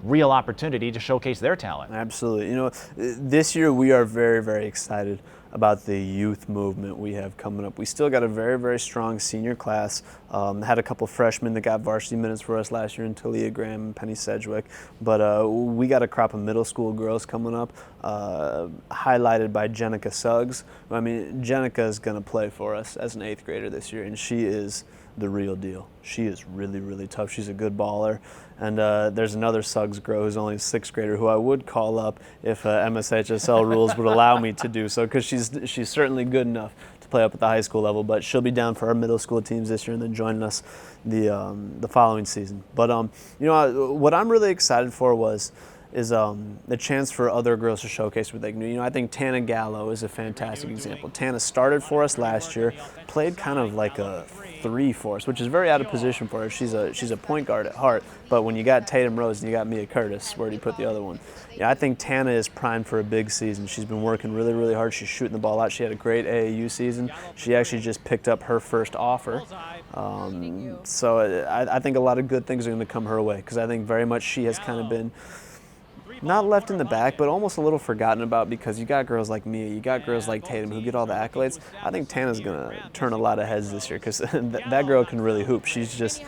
real opportunity to showcase their talent. Absolutely. This year we are very, very excited about the youth movement we have coming up. We still got a very, very strong senior class. Had a couple freshmen that got varsity minutes for us last year in Talia Graham and Penny Sedgwick. But we got a crop of middle school girls coming up, highlighted by Jenica Suggs. I mean, Jenica is going to play for us as an 8th grader this year, and she is the real deal. She is really, really tough. She's a good baller. And there's another Suggs girl who's only a 6th grader who I would call up if MSHSL rules would allow me to do so, because she's certainly good enough to play up at the high school level. But she'll be down for our middle school teams this year and then joining us the following season. But what I'm really excited for is the chance for other girls to showcase what they can do. I think Tana Gallo is a fantastic example. Tana started for us last year, played kind of like a 3 for us, which is very out of position for her. She's a point guard at heart, but when you got Tatum Rose and you got Mia Curtis, where do you put the other one? I think Tana is primed for a big season. She's been working really, really hard. She's shooting the ball out. She had a great AAU season. She actually just picked up her first offer. So I think a lot of good things are going to come her way, because I think very much she has kind of been not left in the back, but almost a little forgotten about, because you got girls like Mia, you got girls like Tatum who get all the accolades. I think Tana's going to turn a lot of heads this year, because that girl can really hoop. She's just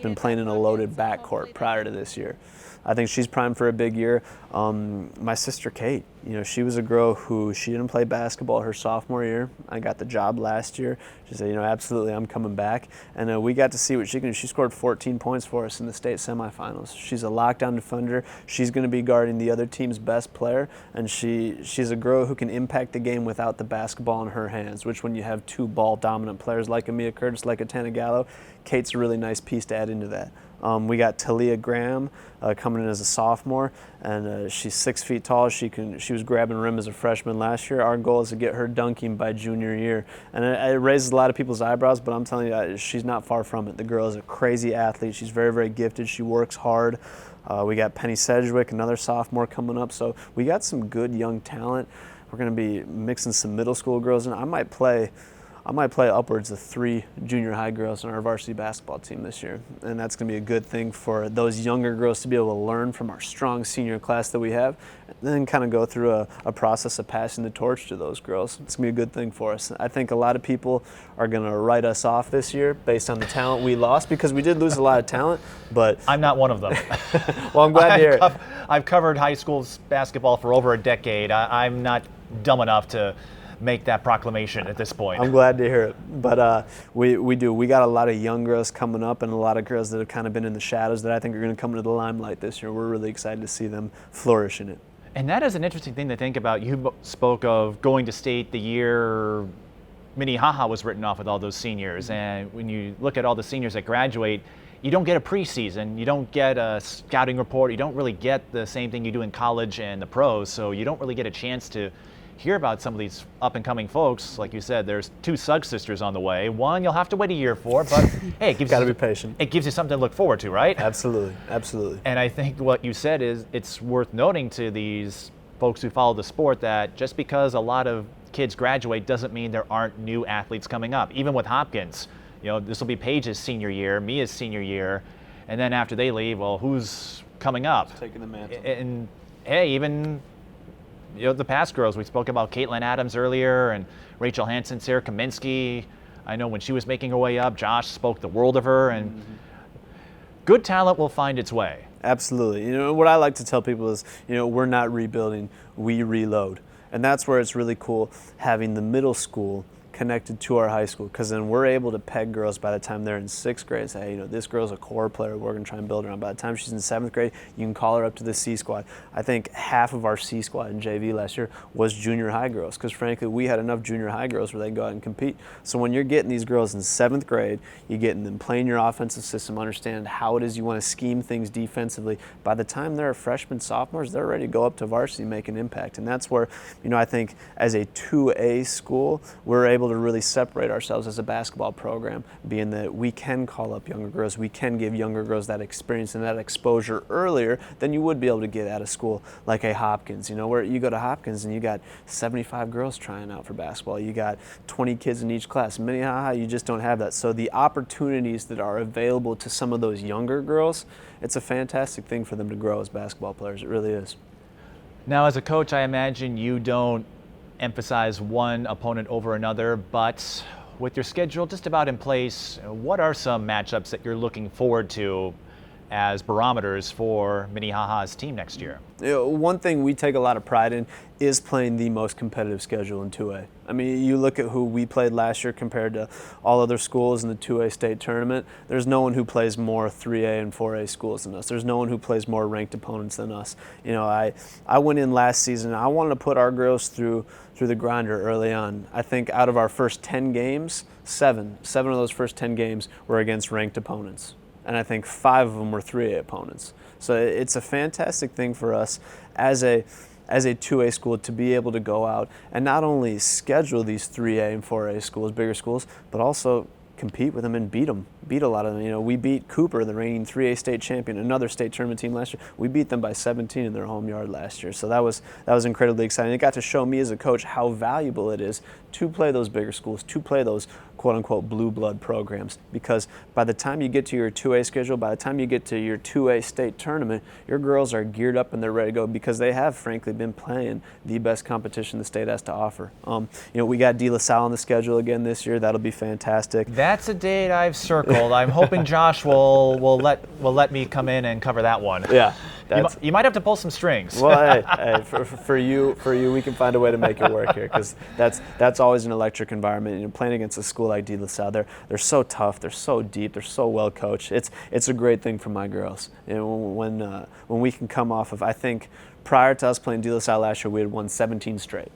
been playing in a loaded backcourt prior to this year. I think she's primed for a big year. My sister Kate, she was a girl who she didn't play basketball her sophomore year. I got the job last year. She said, absolutely, I'm coming back. And we got to see what she can do. She scored 14 points for us in the state semifinals. She's a lockdown defender. She's going to be guarding the other team's best player. And she's a girl who can impact the game without the basketball in her hands, which when you have 2 ball-dominant players like a Mia Curtis, like a Tana Gallo, Kate's a really nice piece to add into that. We got Talia Graham coming in as a sophomore, and she's 6 feet tall. She was grabbing rim as a freshman last year. Our goal is to get her dunking by junior year, and it raises a lot of people's eyebrows, but I'm telling you, she's not far from it. The girl is a crazy athlete. She's very, very gifted. She works hard. We got Penny Sedgwick, another sophomore, coming up, so we got some good young talent. We're going to be mixing some middle school girls in. I might play I might play upwards of 3 junior high girls on our varsity basketball team this year. And that's going to be a good thing for those younger girls to be able to learn from our strong senior class that we have, and then kind of go through a process of passing the torch to those girls. It's going to be a good thing for us. I think a lot of people are going to write us off this year based on the talent we lost, because we did lose a lot of talent, but I'm not one of them. well, I'm glad to hear it. I've covered high school basketball for over a decade. I'm not dumb enough to make that proclamation at this point. I'm glad to hear it. But we do. We got a lot of young girls coming up, and a lot of girls that have kind of been in the shadows that I think are going to come into the limelight this year. We're really excited to see them flourish in it. And that is an interesting thing to think about. You spoke of going to state the year Minnehaha was written off with all those seniors. And when you look at all the seniors that graduate, you don't get a preseason, you don't get a scouting report, you don't really get the same thing you do in college and the pros, so you don't really get a chance to hear about some of these up-and-coming folks. Like you said, there's 2 Suggs sisters on the way. One you'll have to wait a year for, but hey, it gives got to be patient. It gives you something to look forward to, right? Absolutely, absolutely. And I think what you said is it's worth noting to these folks who follow the sport that just because a lot of kids graduate doesn't mean there aren't new athletes coming up. Even with Hopkins, you know, this will be Paige's senior year, Mia's senior year, and then after they leave, well, who's coming up? Taking the mantle. And hey, even the past girls, we spoke about Caitlin Adams earlier, and Rachel Hansen, Sarah Kaminsky. I know when she was making her way up, Josh spoke the world of her, and good talent will find its way. Absolutely. What I like to tell people is, we're not rebuilding, we reload. And that's where it's really cool having the middle school connected to our high school, because then we're able to peg girls by the time they're in 6th grade and say, hey, this girl's a core player we're going to try and build around. By the time she's in 7th grade, you can call her up to the C squad. I think half of our C squad in JV last year was junior high girls, because frankly we had enough junior high girls where they go out and compete. So when you're getting these girls in 7th grade, you're getting them playing your offensive system, understand how it is you want to scheme things defensively. By the time they're freshmen, sophomores, they're ready to go up to varsity and make an impact. And that's where, I think as a 2A school, we're able to really separate ourselves as a basketball program, being that we can call up younger girls, we can give younger girls that experience and that exposure earlier than you would be able to get at a school like a Hopkins. Where you go to Hopkins and you got 75 girls trying out for basketball, you got 20 kids in each class. In Minnehaha, you just don't have that. So the opportunities that are available to some of those younger girls, it's a fantastic thing for them to grow as basketball players. It really is. Now, as a coach, I imagine you don't emphasize one opponent over another, but with your schedule just about in place, what are some matchups that you're looking forward to as barometers for Minnehaha's team next year? One thing we take a lot of pride in is playing the most competitive schedule in 2A. I mean, you look at who we played last year compared to all other schools in the 2A state tournament. There's no one who plays more 3A and 4A schools than us. There's no one who plays more ranked opponents than us. I went in last season, I wanted to put our girls through the grinder early on. I think out of our first 10 games, seven of those first 10 games were against ranked opponents. And I think 5 of them were 3A opponents. So it's a fantastic thing for us as a 2A school to be able to go out and not only schedule these 3A and 4A schools, bigger schools, but also compete with them and beat them. Beat a lot of them. We beat Cooper, the reigning 3A state champion, another state tournament team last year. We beat them by 17 in their home yard last year. So that was incredibly exciting. It got to show me as a coach how valuable it is to play those bigger schools, to play those quote-unquote blue blood programs, because by the time you get to your 2A schedule, by the time you get to your 2A state tournament, your girls are geared up and they're ready to go, because they have frankly been playing the best competition the state has to offer. We got De La Salle on the schedule again this year. That'll be fantastic. That's a date I've circled. I'm hoping Josh will let me come in and cover that one. Yeah. You might have to pull some strings. Well, hey, for you, we can find a way to make it work here, because that's always an electric environment. Playing against a school like De La Salle, they're so tough, they're so deep, they're so well coached. It's a great thing for my girls. When we can come off of, I think prior to us playing De La Salle last year, we had won 17 straight.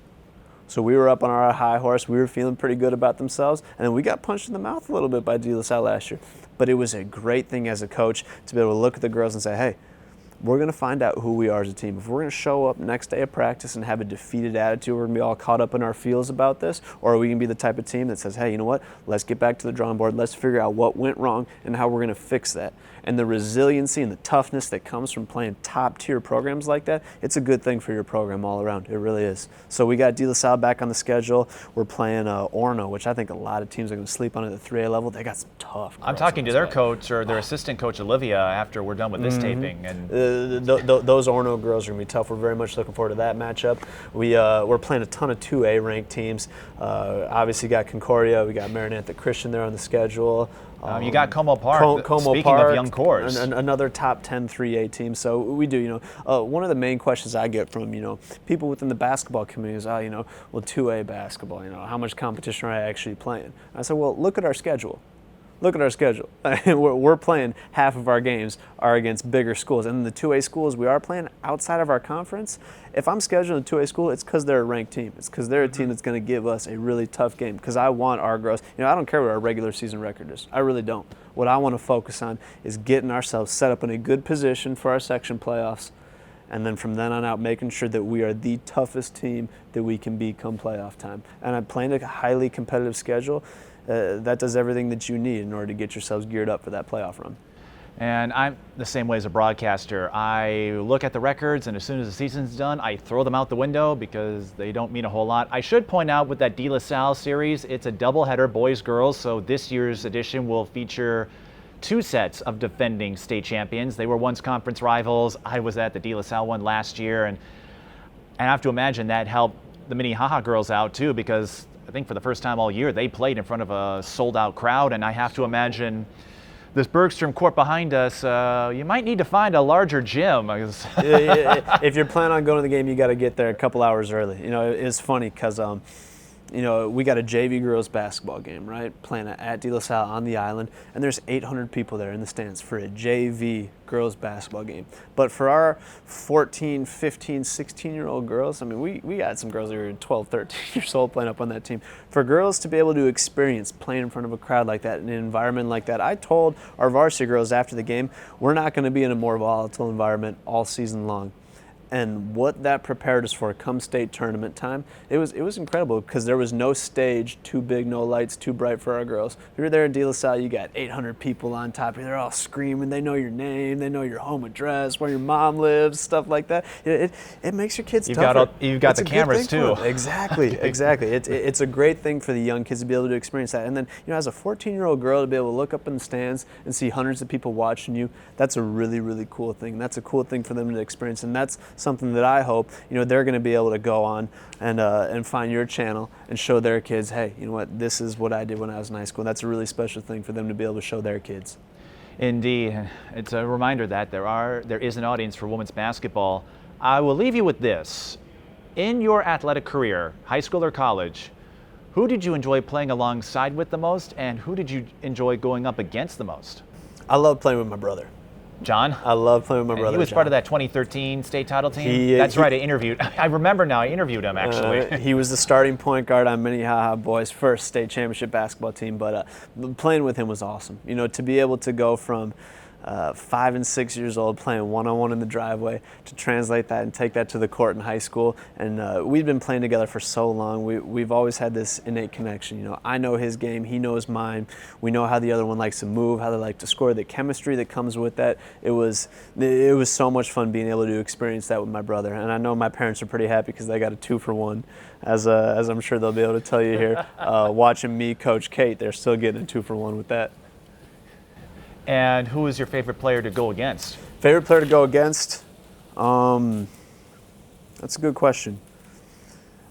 So we were up on our high horse, we were feeling pretty good about themselves, and then we got punched in the mouth a little bit by De La Salle last year. But it was a great thing as a coach to be able to look at the girls and say, hey, we're going to find out who we are as a team. If we're going to show up next day of practice and have a defeated attitude, we're going to be all caught up in our feels about this, or are we going to be the type of team that says, hey, you know what, let's get back to the drawing board, let's figure out what went wrong and how we're going to fix that. and the resiliency and the toughness that comes from playing top-tier programs like that, it's a good thing for your program all around. It really is. So we got De La Salle back on the schedule. We're playing Orono, which I think a lot of teams are going to sleep on at the 3A level. They got some tough girls. I'm talking to their coach or their assistant coach, Olivia, after we're done with this taping. And those Orono girls are going to be tough. We're very much looking forward to that matchup. We're playing a ton of 2A ranked teams. Obviously got Concordia. We got Maranatha Christian there on the schedule. You got Como Park. Speaking of young cores, another top 10 3A team. So we do. One of the main questions I get from people within the basketball community is, well, 2A basketball. How much competition are I actually playing? I said, well, look at our schedule. Look at our schedule. We're playing half of our games are against bigger schools. And the 2A schools we are playing outside of our conference, if I'm scheduling a 2A school, it's because they're a ranked team. It's because they're a team that's going to give us a really tough game because I want our girls. I don't care what our regular season record is. I really don't. What I want to focus on is getting ourselves set up in a good position for our section playoffs, and then from then on out making sure that we are the toughest team that we can be come playoff time. And I'm playing a highly competitive schedule. That does everything that you need in order to get yourselves geared up for that playoff run. And I'm the same way as a broadcaster. I look at the records, and as soon as the season's done, I throw them out the window because they don't mean a whole lot. I should point out with that De La Salle series, it's a doubleheader, boys-girls, so this year's edition will feature 2 sets of defending state champions. They were once conference rivals. I was at the De La Salle one last year, and I have to imagine that helped the Minnehaha girls out too, because I think for the first time all year, they played in front of a sold-out crowd, and I have to imagine this Bergstrom court behind us, you might need to find a larger gym. If you're planning on going to the game, you got to get there a couple hours early. It's funny because we got a JV girls basketball game, right? Playing at De La Salle on the island, and there's 800 people there in the stands for a JV girls basketball game. But for our 14, 15, 16-year-old girls, we got some girls that were 12, 13 years old playing up on that team. For girls to be able to experience playing in front of a crowd like that, in an environment like that, I told our varsity girls after the game, we're not going to be in a more volatile environment all season long. And what that prepared us for come state tournament time, it was incredible because there was no stage too big, no lights too bright for our girls. If you're there in De La Salle, you got 800 people on top. They're all screaming. They know your name. They know your home address, where your mom lives, stuff like that. It makes your kids tougher. You've got the cameras too. Exactly. It's a great thing for the young kids to be able to experience that. And then, as a 14-year-old girl to be able to look up in the stands and see hundreds of people watching you, that's a really, really cool thing. That's a cool thing for them to experience. And that's something that I hope they're going to be able to go on and find your channel and show their kids, hey, you know what, this is what I did when I was in high school. And that's a really special thing for them to be able to show their kids. Indeed. It's a reminder that there is an audience for women's basketball. I will leave you with this. In your athletic career, high school or college, who did you enjoy playing alongside with the most, and who did you enjoy going up against the most? I love playing with my brother. John? I love playing with my brother. He was John. part of that 2013 state title team? That's right, I remember now, I interviewed him actually. He was the starting point guard on Minnehaha boys' first state championship basketball team, but playing with him was awesome. To be able to go from 5 and 6 years old playing one-on-one in the driveway to translate that and take that to the court in high school. And we've been playing together for so long. We've always had this innate connection. I know his game, he knows mine. We know how the other one likes to move, how they like to score, the chemistry that comes with that. It was so much fun being able to experience that with my brother. And I know my parents are pretty happy because they got a 2-for-1, as I'm sure they'll be able to tell you here. Watching me coach Kate, they're still getting a 2-for-1 with that. And who is your favorite player to go against? Favorite player to go against? That's a good question.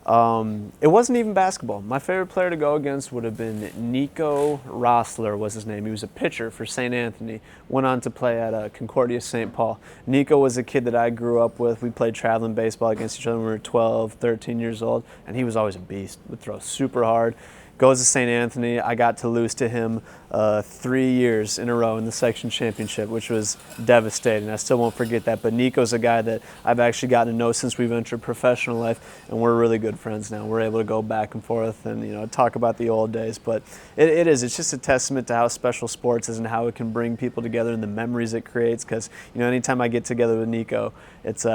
It wasn't even basketball. My favorite player to go against would have been Nico Rossler was his name. He was a pitcher for St. Anthony, went on to play at Concordia St. Paul. Nico was a kid that I grew up with. We played traveling baseball against each other when we were 12, 13 years old, and he was always a beast. Would throw super hard. Goes to St. Anthony. I got to lose to him 3 years in a row in the section championship, which was devastating. I still won't forget that. But Nico's a guy that I've actually gotten to know since we've entered professional life, and we're really good friends now. We're able to go back and forth and talk about the old days. But it's just a testament to how special sports is and how it can bring people together and the memories it creates. Because anytime I get together with Nico, it's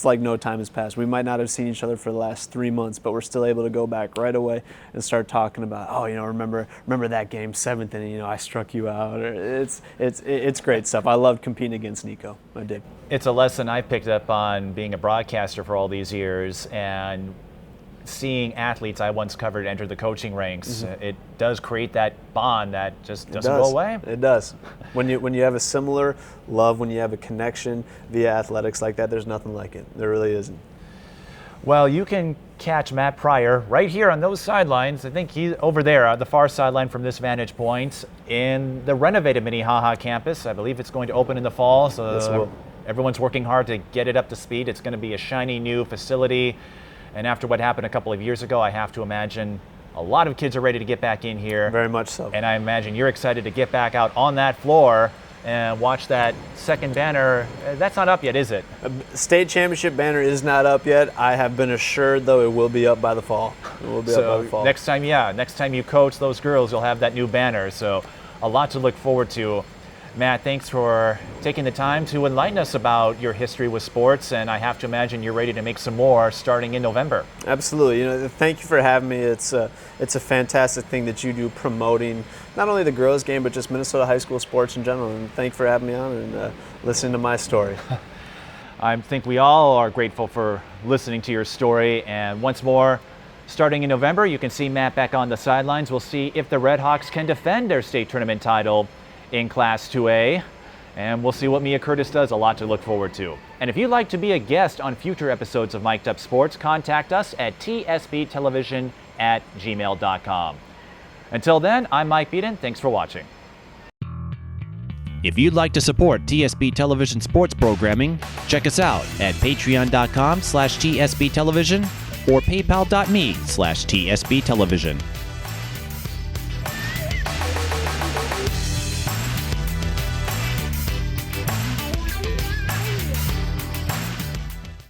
like no time has passed. We might not have seen each other for the last 3 months, but we're still able to go back right away and start talking about, remember that game, 7th and I struck you out. It's great stuff. I loved competing against Nico. I did. It's a lesson I picked up on being a broadcaster for all these years, and seeing athletes I once covered enter the coaching ranks. It does create that bond that just doesn't go away. It does. When you have a similar love, when you have a connection via athletics like that, there's nothing like it. There really isn't. Well, you can catch Matt Pryor right here on those sidelines. I think he's over there on the far sideline from this vantage point in the renovated Minnehaha campus. I believe it's going to open in the fall, so everyone's working hard to get it up to speed. It's going to be a shiny new facility. And after what happened a couple of years ago, I have to imagine a lot of kids are ready to get back in here. Very much so. And I imagine you're excited to get back out on that floor and watch that second banner. That's not up yet, is it? State championship banner is not up yet. I have been assured, though, it will be up by the fall. It will be up by the fall. Next time you coach those girls, you'll have that new banner. So a lot to look forward to. Matt, thanks for taking the time to enlighten us about your history with sports, and I have to imagine you're ready to make some more starting in November. Absolutely. Thank you for having me. It's a fantastic thing that you do, promoting not only the girls' game but just Minnesota high school sports in general. And thank you for having me on and listening to my story. I think we all are grateful for listening to your story. And once more, starting in November, you can see Matt back on the sidelines. We'll see if the Redhawks can defend their state tournament title in Class 2A, and we'll see what Mia Curtis does. A lot to look forward to. And if you'd like to be a guest on future episodes of Mic'd Up Sports, contact us at tsbtelevision@gmail.com. Until then, I'm Mike Beaton. Thanks for watching. If you'd like to support TSB Television sports programming, check us out at patreon.com/tsbtelevision or paypal.me/tsbtelevision.